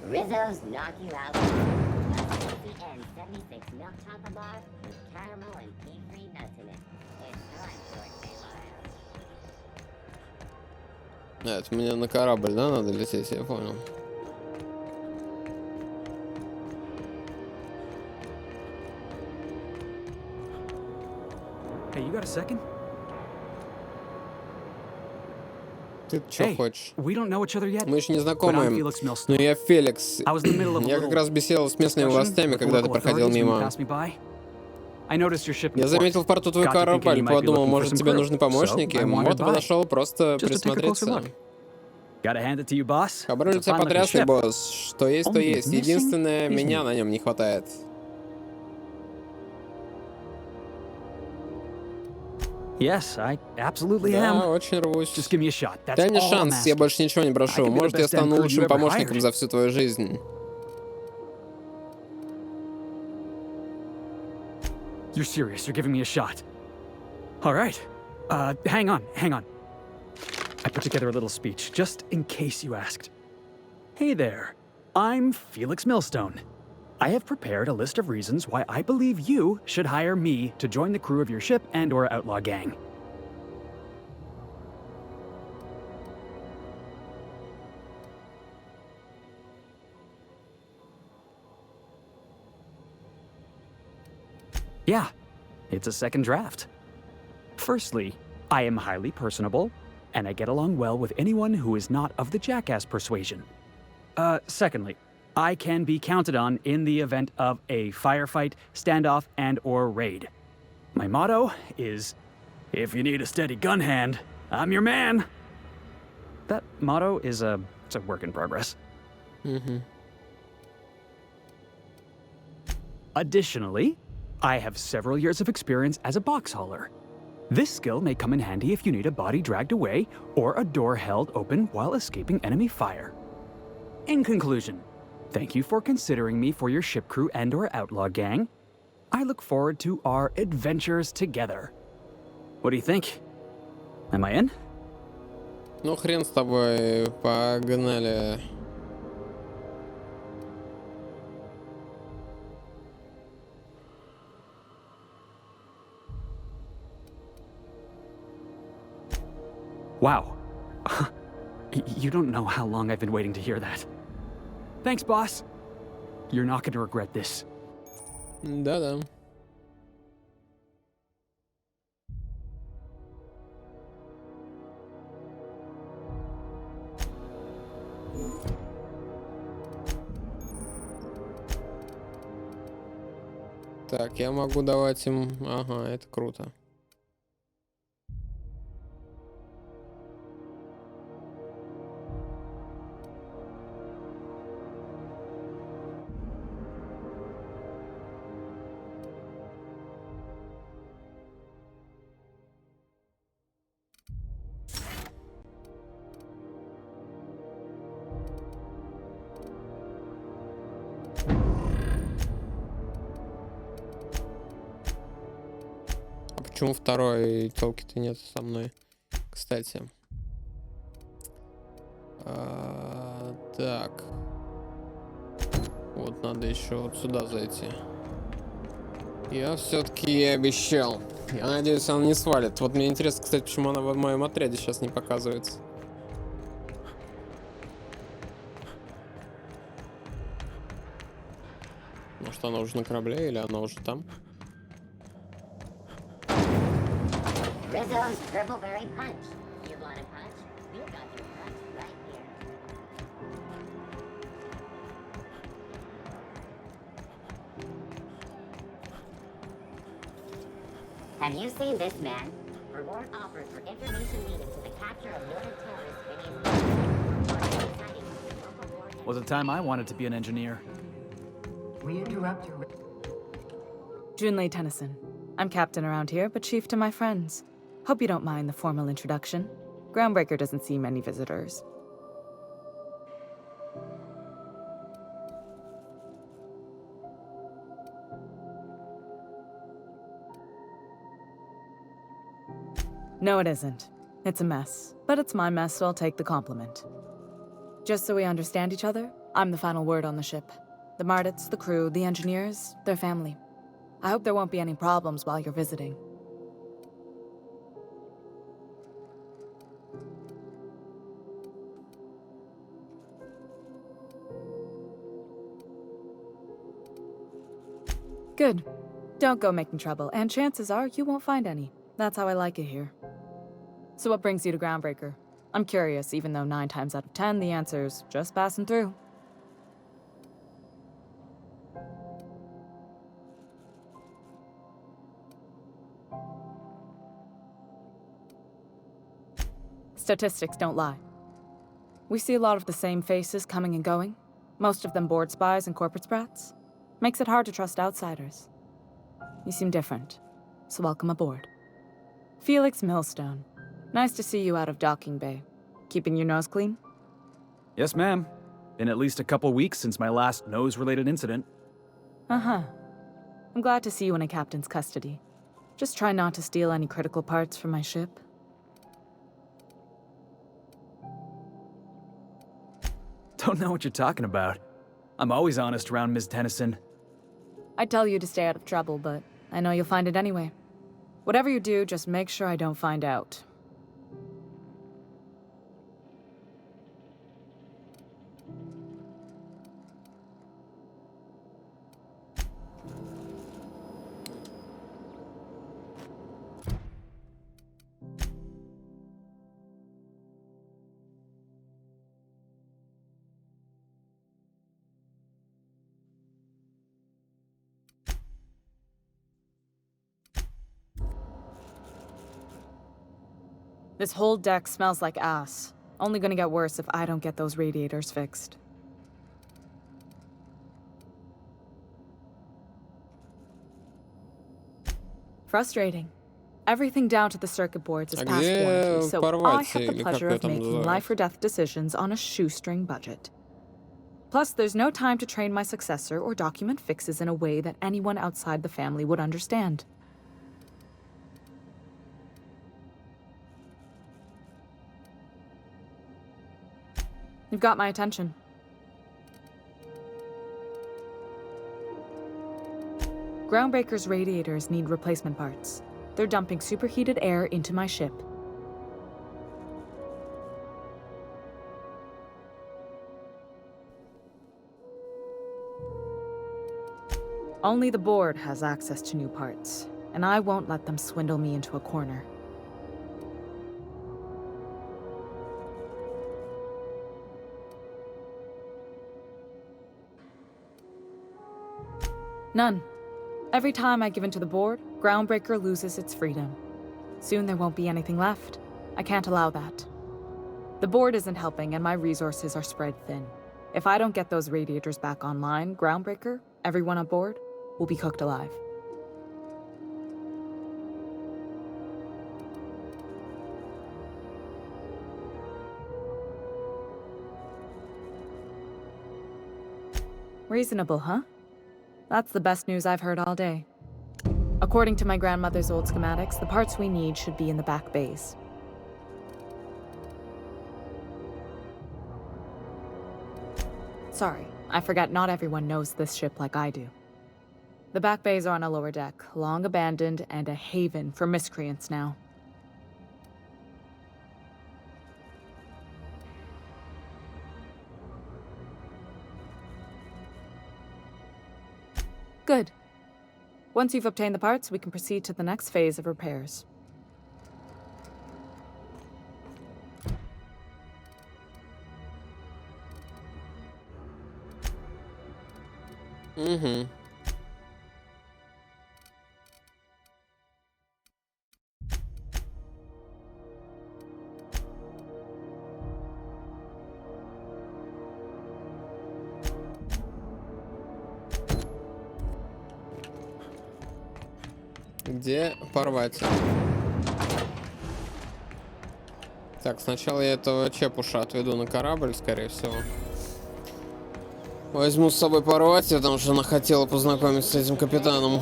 Rizzo's knock you out. CN 76 milk chocolate bar with caramel and pea-free nuts in it. It's time for a tail. Это мне на корабль, да, надо лететь, я понял. Hey, you got a second? Ты что хочешь? We don't know each other yet, Мы еще не знакомы, но я Феликс. Я как раз беседовал с местными властями, когда ты проходил мимо. Я заметил в порту твой корабль, подумал, может, тебе нужны помощники? Вот и подошел просто присмотреться. Корабль у тебя потрясный, босс. Что есть, то есть. Единственное, меня на нем не хватает. Yes, I absolutely Да, am. очень рвусь. Just give me a shot. That's Дай мне all I'm шанс, я asking. больше ничего не I прошу. can be the Может, я best стану damn crew you лучшим ever помощником hired. за всю твою жизнь. You're serious, you're giving me a shot. All right. Hang on. I put together a little speech, just in case you asked. Hey there, I'm Felix Millstone. I have prepared a list of reasons why I believe you should hire me to join the crew of your ship and/or outlaw gang. Yeah, it's a second draft. Firstly, I am highly personable, and I get along well with anyone who is not of the jackass persuasion. Secondly, I can be counted on in the event of a firefight, standoff, and/or raid. My motto is, if you need a steady gun hand, I'm your man. That motto is it's a work in progress. Additionally, I have several years of experience as a box hauler. This skill may come in handy if you need a body dragged away or a door held open while escaping enemy fire. In conclusion, thank you for considering me for your ship crew and/or outlaw gang. I look forward to our adventures together. What do you think? Am I in? Ну, хрен с тобой, погнали. Wow. You don't know how long I've been waiting to hear that. Thanks, boss. You're not going to regret this. Да-да. Так, я могу давать им... Ага, это круто. Почему второй телки-то нет со мной? Кстати. Так. Вот надо еще вот сюда зайти. Я все-таки обещал. Я надеюсь, она не свалит. Вот мне интересно, кстати, почему она в моем отряде сейчас не показывается. Может, она уже на корабле или она уже там? Rizzo's Dribbleberry Punch. You want a punch? We've got your punch right here. Have you seen this man? Reward offered for information leading to the capture of noted terrorists. Was it time I wanted to be an engineer? We interrupt your... Junlei Tennyson. I'm captain around here, but chief to my friends. Hope you don't mind the formal introduction. Groundbreaker doesn't see many visitors. No, it isn't. It's a mess. But it's my mess, so I'll take the compliment. Just so we understand each other, I'm the final word on the ship. The Mardits, the crew, the engineers, their family. I hope there won't be any problems while you're visiting. Good. Don't go making trouble, and chances are you won't find any. That's how I like it here. So what brings you to Groundbreaker? I'm curious, even though 9 times out of 10 the answer's just passing through. Statistics don't lie. We see a lot of the same faces coming and going, most of them board spies and corporate sprats. Makes it hard to trust outsiders. You seem different, so welcome aboard. Felix Millstone. Nice to see you out of docking bay. Keeping your nose clean? Yes, ma'am. Been at least a couple weeks since my last nose-related incident. Uh-huh. I'm glad to see you in a captain's custody. Just try not to steal any critical parts from my ship. Don't know what you're talking about. I'm always honest around Ms. Tennyson. I'd tell you to stay out of trouble, but I know you'll find it anyway. Whatever you do, just make sure I don't find out. This whole deck smells like ass. Only gonna get worse if I don't get those radiators fixed. Frustrating. Everything down to the circuit boards is past warranty, so I have the pleasure of making life or death decisions on a shoestring budget. Plus, there's no time to train my successor or document fixes in a way that anyone outside the family would understand. You've got my attention. Groundbreaker's radiators need replacement parts. They're dumping superheated air into my ship. Only the board has access to new parts, and I won't let them swindle me into a corner. None. Every time I give in to the board, Groundbreaker loses its freedom. Soon there won't be anything left. I can't allow that. The board isn't helping and my resources are spread thin. If I don't get those radiators back online, Groundbreaker, everyone on board, will be cooked alive. Reasonable, huh? That's the best news I've heard all day. According to my grandmother's old schematics, the parts we need should be in the back bays. Sorry, I forgot not everyone knows this ship like I do. The back bays are on a lower deck, long abandoned and a haven for miscreants now. Good. Once you've obtained the parts, we can proceed to the next phase of repairs. Mm-hmm. Где порвать? Так, сначала я этого чепуша отведу на корабль, скорее всего. Возьму с собой порвать, потому что она хотела познакомиться с этим капитаном.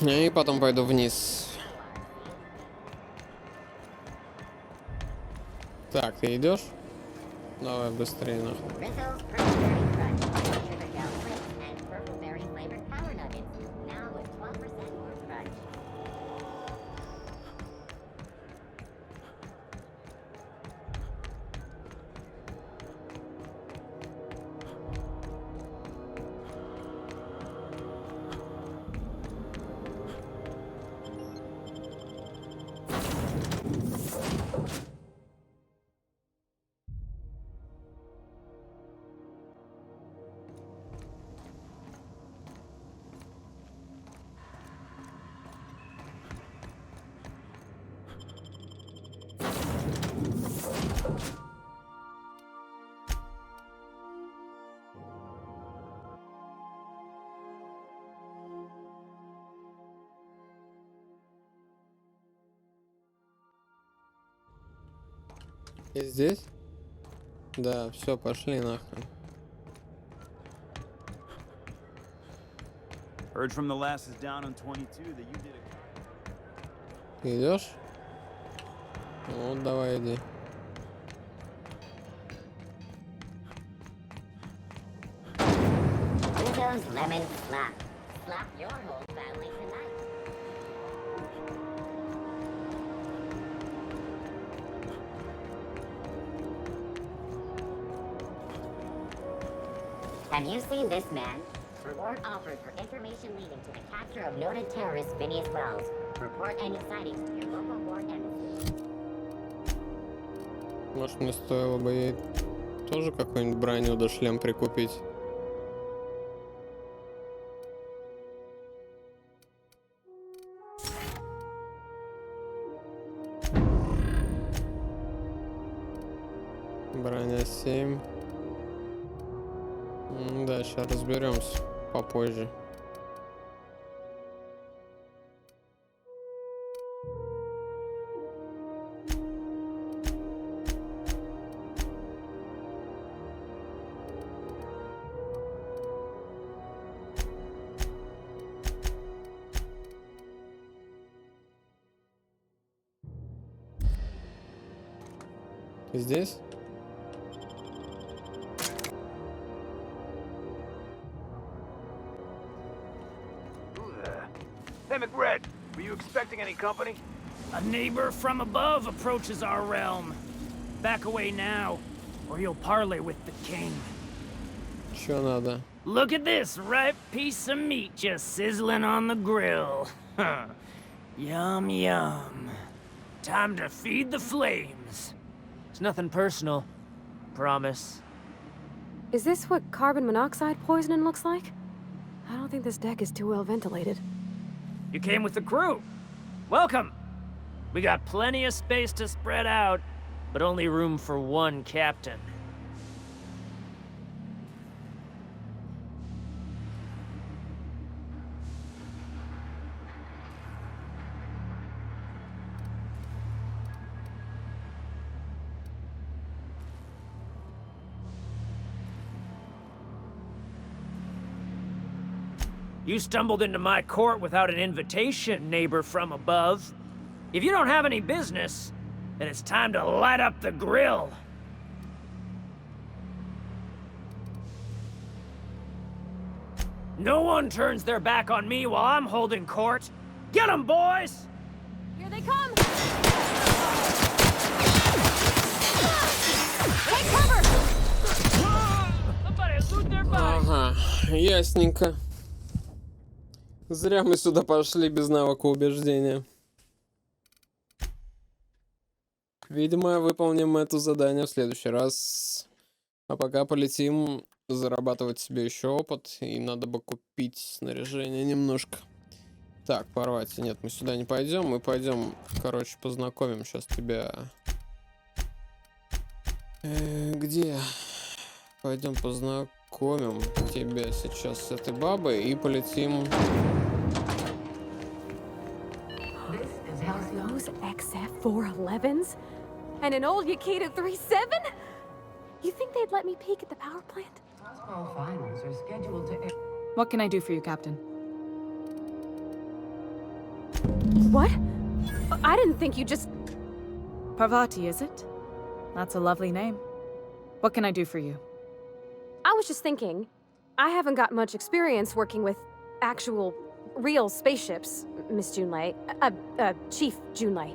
И потом пойду вниз. Так, ты идешь? Давай быстрее нахуй. И здесь? Да, все, пошли нахуй. Heard from the lasses down on 22 that you did a... Идешь? Ну, давай иди. Windows lemon slap. Slap your whole family tonight. Have you seen this man? Reward offered for information leading to the capture of noted terrorist Phineas Wells. Report any sightings to your local ward embassy. Может, мне стоило бы ей тоже какой-нибудь броню да шлем прикупить? Броня 7. Да, сейчас разберемся попозже. Ты здесь? Hey, McRed, were you expecting any company? A neighbor from above approaches our realm. Back away now, or you'll parley with the king. Чё надо? Look at this ripe piece of meat just sizzling on the grill. Yum, yum. Time to feed the flames. It's nothing personal. Promise. Is this what carbon monoxide poisoning looks like? I don't think this deck is too well ventilated. You came with the crew. Welcome. We got plenty of space to spread out, but only room for one captain. You stumbled into my court without an invitation, neighbor from above. If you don't have any business, then it's time to light up the grill. No one turns their back on me while I'm holding court. Get 'em, boys! Here they come! Take cover! Somebody loot their bodies! Ага, ясненько. Зря мы сюда пошли без навыка убеждения. Видимо, выполним это задание в следующий раз. А пока полетим зарабатывать себе еще опыт. И надо бы купить снаряжение немножко. Так, порвать. Нет, мы сюда не пойдем. Мы пойдем, короче, познакомим сейчас тебя. Где? Пойдем познакомим тебя сейчас с этой бабой и полетим. Those XF411s? And an old Yakita 37? You think they'd let me peek at the power plant? Crossbow finals are scheduled to air. What can I do for you, Captain? What? I didn't think you just... Parvati, is it? That's a lovely name. What can I do for you? I was just thinking, I haven't got much experience working with actual, real spaceships, Miss Junlei. Chief Junlei.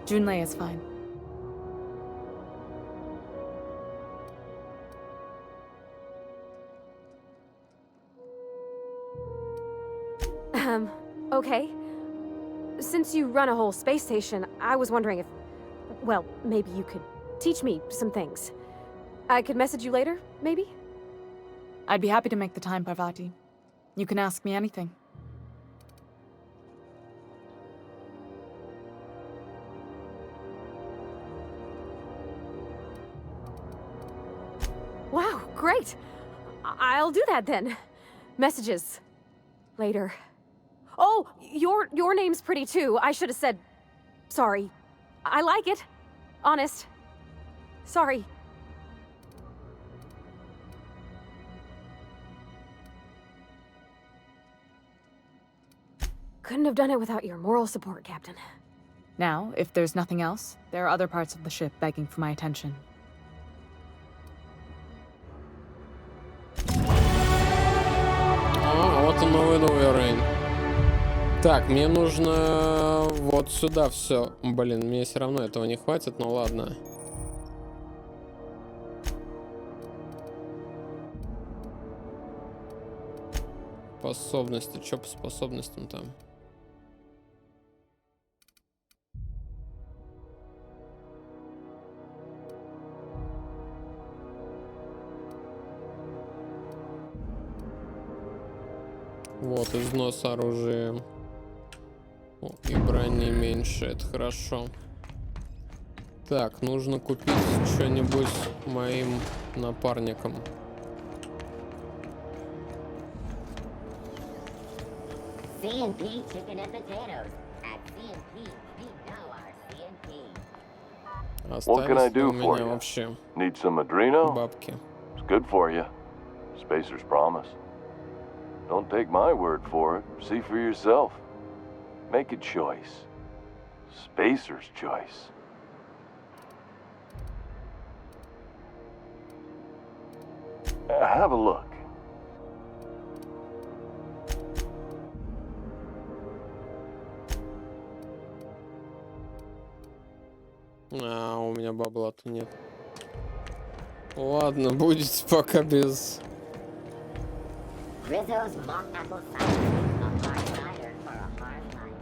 Junlei is fine. Okay. Since you run a whole space station, I was wondering if... Well, maybe you could teach me some things. I could message you later, maybe? I'd be happy to make the time, Parvati. You can ask me anything. Wow, great! I'll do that then. Messages. Later. Oh, your name's pretty too. I should have said... Sorry. I like it. Honest. Sorry. Couldn't have done it without your moral support, Captain. Now, if there's nothing else, there are other parts of the ship begging for my attention. Вот и новый уровень. Так, мне нужно вот сюда все. Блин, мне все равно этого не хватит, но ладно. Способности. Что по способностям там? Вот, износ оружия. О, и брони меньше, это хорошо. Так, нужно купить что-нибудь моим напарникам. CNP chicken and potatoes. At CNP, we know our CNP. What can I do у меня for you? вообще Need some Adreno? бабки. It's good for you. Spacer's promise. Don't take my word for it. See for yourself. Make a choice. Spacer's choice. Have a look. А, у меня бабла-то нет. Ладно, будете пока без... Rizzo's mock apple cider, a hard cider for a hard life.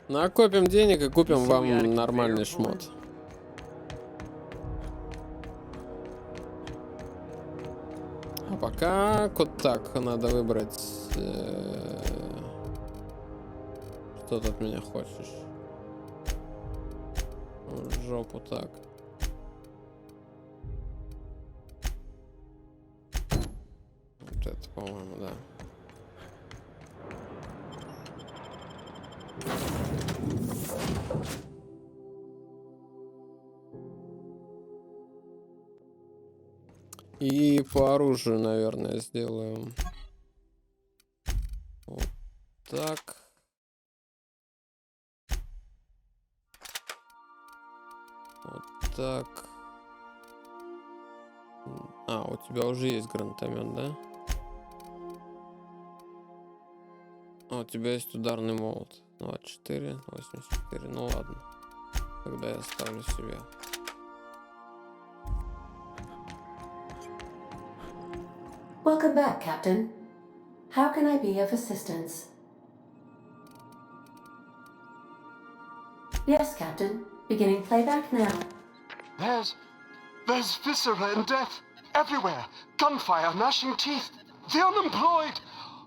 Накопим денег и купим вам нормальный шмот. А пока вот так надо выбрать. Что ты от меня хочешь? В жопу так. Вот это, по-моему, да. И по оружию, наверное, сделаем. Вот так. Вот так. А, у тебя уже есть гранатомет, да? А, у тебя есть ударный молот. 24, 84. Ну ладно. Тогда я ставлю себе. Welcome back, Captain. How can I be of assistance? Yes, Captain. Beginning playback now. There's viscera and death everywhere. Gunfire, gnashing teeth. The unemployed.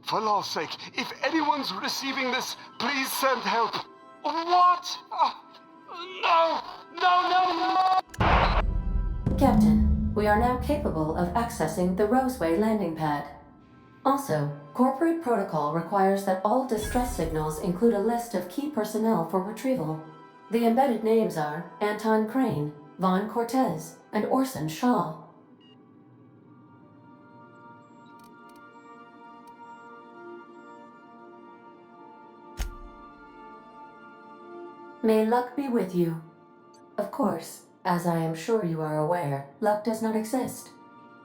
For law's sake, if anyone's receiving this, please send help. What? No! Captain, we are now capable of accessing the Roseway landing pad. Also, corporate protocol requires that all distress signals include a list of key personnel for retrieval. The embedded names are Anton Crane, Vaughn Cortez, and Orson Shaw. May luck be with you. Of course, as I am sure you are aware, luck does not exist.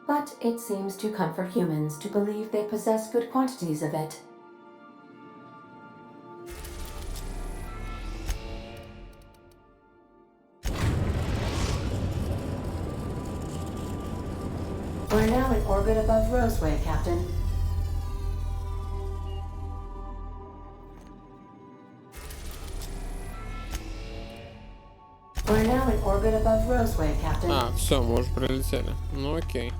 But it seems to comfort humans to believe they possess good quantities of it. We're now in orbit above Roseway, Captain. We're now in orbit above Roseway, Captain. А, все, мы уже прилетели. Ну окей.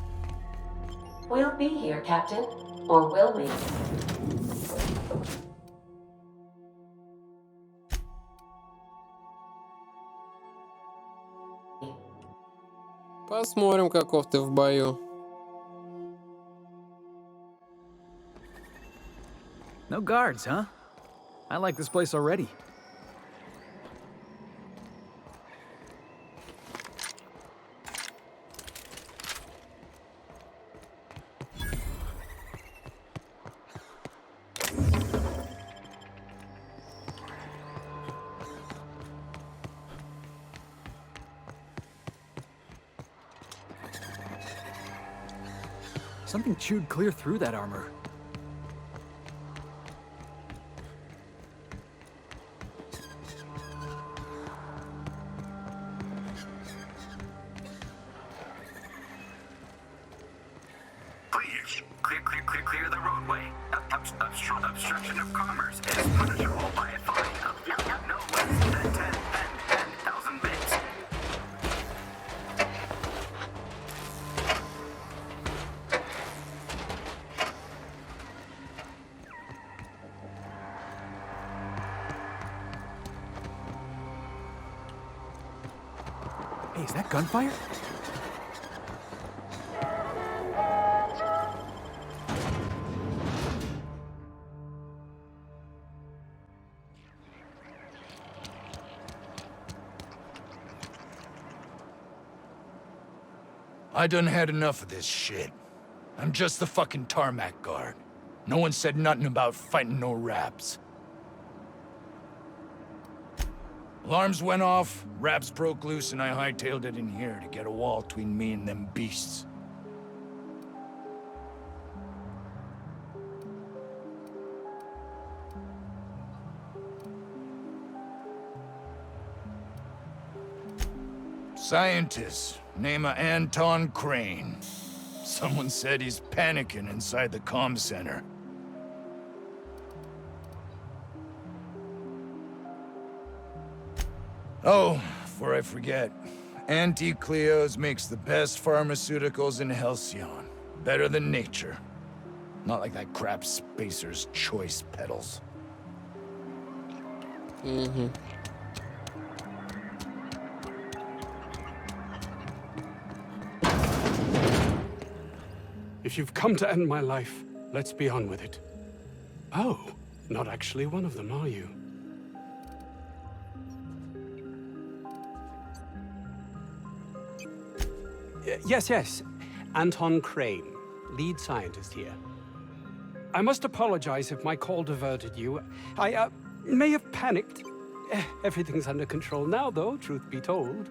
We'll be here, Captain. Or will we? Посмотрим, каков ты в бою. No guards, huh? I like this place already. Something chewed clear through that armor. Please, clear the roadway. Obstruction of commerce is punishable by a fine of no less than 10,000 bits. Hey, is that gunfire? I done had enough of this shit. I'm just the fucking tarmac guard. No one said nothing about fighting no raps. Alarms went off, raps broke loose, and I hightailed it in here to get a wall between me and them beasts. Scientist, name of Anton Crane. Someone said he's panicking inside the comm center. Oh, before I forget, Anti-Cleo's makes the best pharmaceuticals in Halcyon. Better than nature. Not like that crap Spacer's Choice pedals. Mm-hmm. If you've come to end my life, let's be on with it. Oh, not actually one of them, are you? Yes. Anton Crane, lead scientist here. I must apologize if my call diverted you. I may have panicked. Everything's under control now, though, truth be told.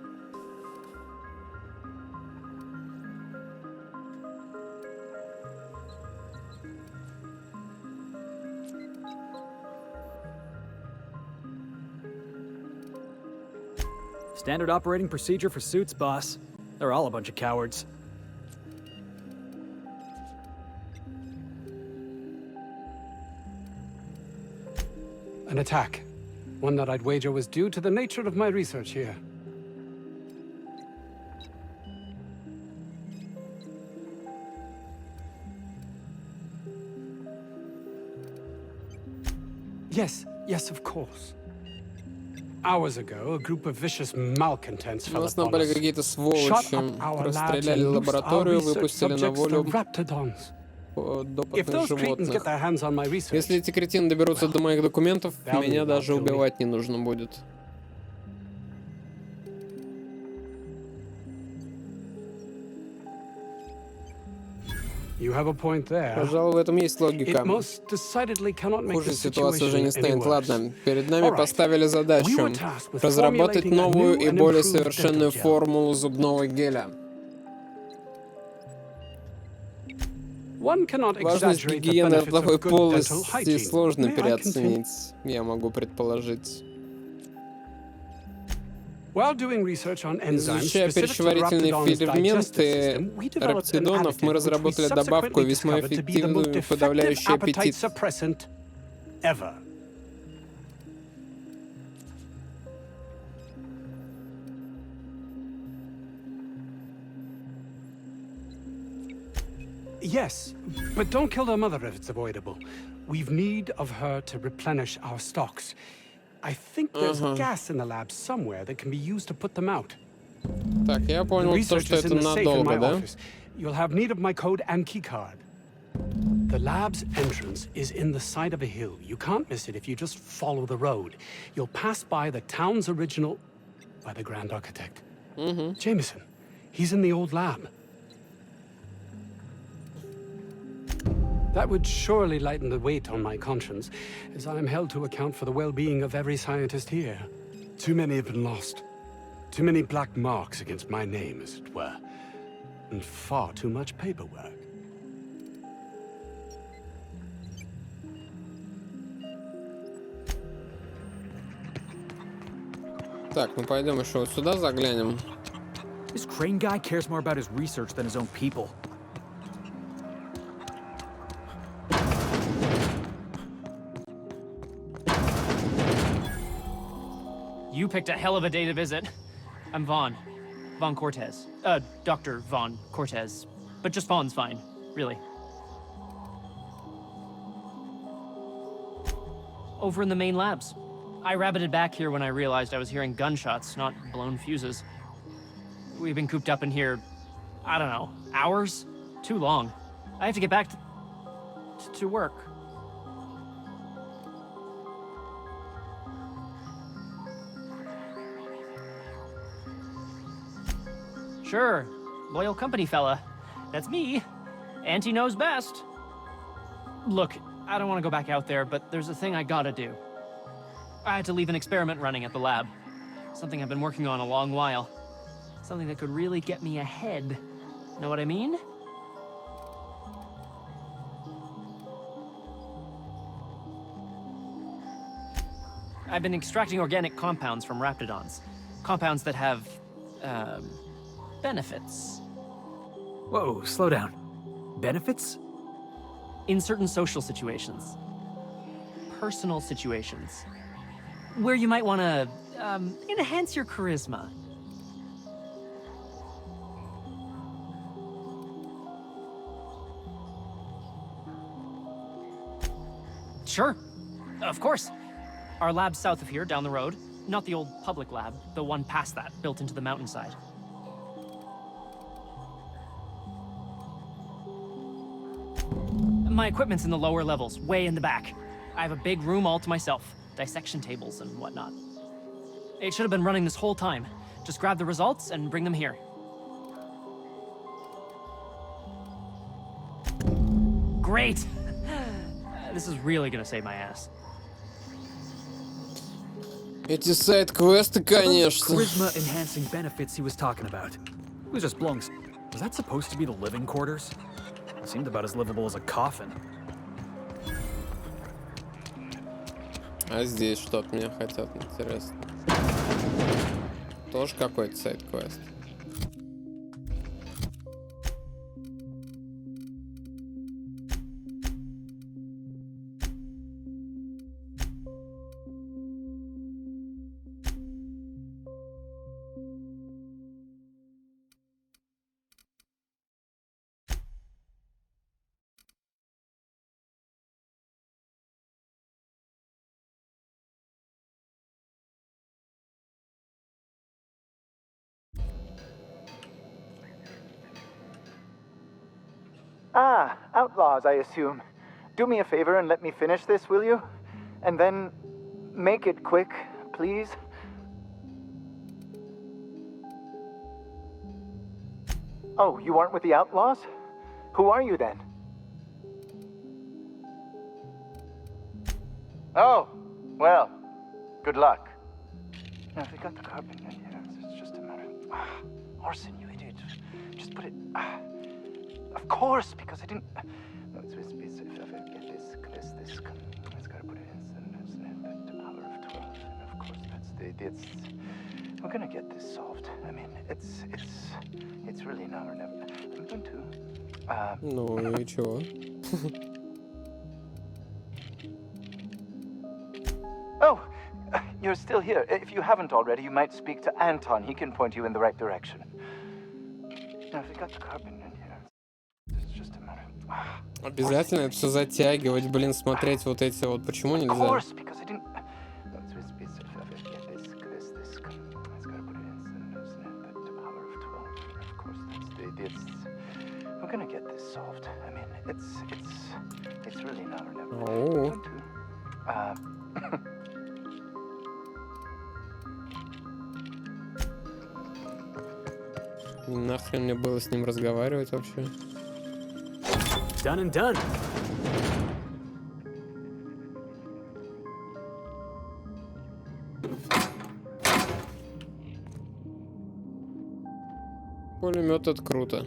Standard operating procedure for suits, boss. They're all a bunch of cowards. An attack. One that I'd wager was due to the nature of my research here. Yes, of course. Hours ago, a group of vicious malcontents fell Нас upon напали us, какие-то shot up сволочи, our labs расстреляли and loosed our лабораторию, research выпустили на subjects to волю raptidons. If подопытных those cretins get животных. their hands on my research, Если эти кретины доберутся до моих документов, they'll меня need даже not kill me. убивать не нужно будет. You have a point there. Пожалуй, в этом есть логика. It most decidedly cannot make Хуже the ситуация уже situation не any станет. worse. Ладно, перед нами Alright. поставили задачу We were tasked with разработать formulating a новую new и and более improved совершенную dental gel. формулу зубного геля. One cannot Важность exaggerate the гигиены benefits ротовой of good dental полости hygiene. сложно May I continue? переоценить, я могу предположить. While doing research on enzymes Изучая specific to the пищеварительные raptidon's digestive ферменты system, we developed an рептидонов, мы additive which we разработали добавку, subsequently весьма discovered to be the most эффективную, effective подавляющую appetite аппетит. suppressant ever. Yes, but don't kill their mother if it's avoidable. We've need of her to replenish our stocks. I think there's gas in the lab somewhere that can be used to put them out. Так, я The понял то, research что is это in the safe in my надолго, да? office. You'll have need of my code and keycard. The lab's entrance is in the side of a hill. You can't miss it if you just follow the road. You'll pass by the town's original... by the Grand Architect. Jameson. He's in the old lab. That would surely lighten the weight on my conscience, as I am held to account for the well-being of every scientist here. Too many have been lost. Too many black marks against my name, as it were. And far too much paperwork. Так, мы пойдем еще вот сюда заглянем. This Crane guy cares more about his research than his own people. You picked a hell of a day to visit. I'm Vaughn. Vaughn Cortez. Dr. Vaughn Cortez. But just Vaughn's fine, really. Over in the main labs. I rabbited back here when I realized I was hearing gunshots, not blown fuses. We've been cooped up in here, I don't know, hours? Too long. I have to get back to work. Sure, loyal company fella. That's me. Auntie knows best. Look, I don't want to go back out there, but there's a thing I gotta do. I had to leave an experiment running at the lab. Something I've been working on a long while. Something that could really get me ahead. Know what I mean? I've been extracting organic compounds from raptidons. Compounds that have, benefits. Whoa, slow down. Benefits? In certain social situations. Personal situations. Where you might want to, enhance your charisma. Sure. Of course. Our lab's south of here, down the road. Not the old public lab, the one past that, built into the mountainside. My equipment's in the lower levels, way in the back. I have a big room all to myself. Dissection tables and whatnot. It should have been running this whole time. Just grab the results and bring them here. Great! This is really gonna save my ass. Эти сайд-квесты, конечно. Charisma-enhancing benefits he was talking about. It was just blowing... Was that supposed to be the living quarters? It seemed about as livable as a coffin. А здесь что-то мне хотят, интересно. Тоже какой-то сайд-квест. Ah, outlaws, I assume. Do me a favor and let me finish this, will you? And then make it quick, please. Oh, you aren't with the outlaws? Who are you then? Oh, well, good luck. Now, if we got the carpet in here, it's just a matter of... Orson, you idiot. Just put it... Of course, because I didn't... No, it's if I get this, it's got to put it in the power of 12. And of course, that's we're gonna get this solved. I mean, it's really now or never. I'm going to... Ну и чего? Oh, you're still here. If you haven't already, you might speak to Anton. He can point you in the right direction. Now, if we got the carpet in here, it's just a matter of... Обязательно это все затягивать, блин, смотреть вот эти вот. Почему нельзя? Of course, because I didn't... No, it's if I get this, it's got to put it in the power of 12. And of course, that's we're gonna get this solved. I mean, Оу. Нахрен мне было с ним разговаривать вообще? Done and done. Пулемет — это круто.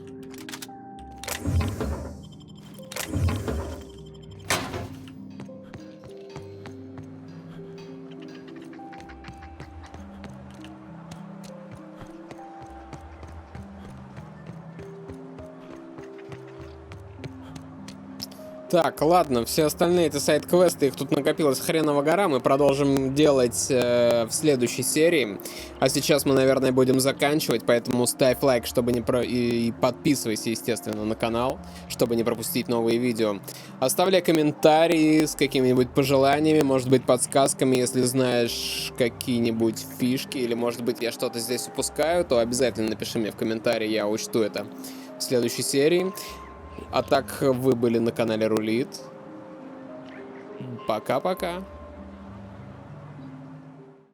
Так, ладно, все остальные эти сайд-квесты, их тут накопилось хреново гора, мы продолжим делать в следующей серии. А сейчас мы, наверное, будем заканчивать, поэтому ставь лайк, чтобы не и подписывайся, естественно, на канал, чтобы не пропустить новые видео. Оставляй комментарии с какими-нибудь пожеланиями, может быть, подсказками, если знаешь какие-нибудь фишки, или, может быть, я что-то здесь упускаю, то обязательно напиши мне в комментарии, я учту это в следующей серии. А так, вы были на канале Рулит. Пока-пока.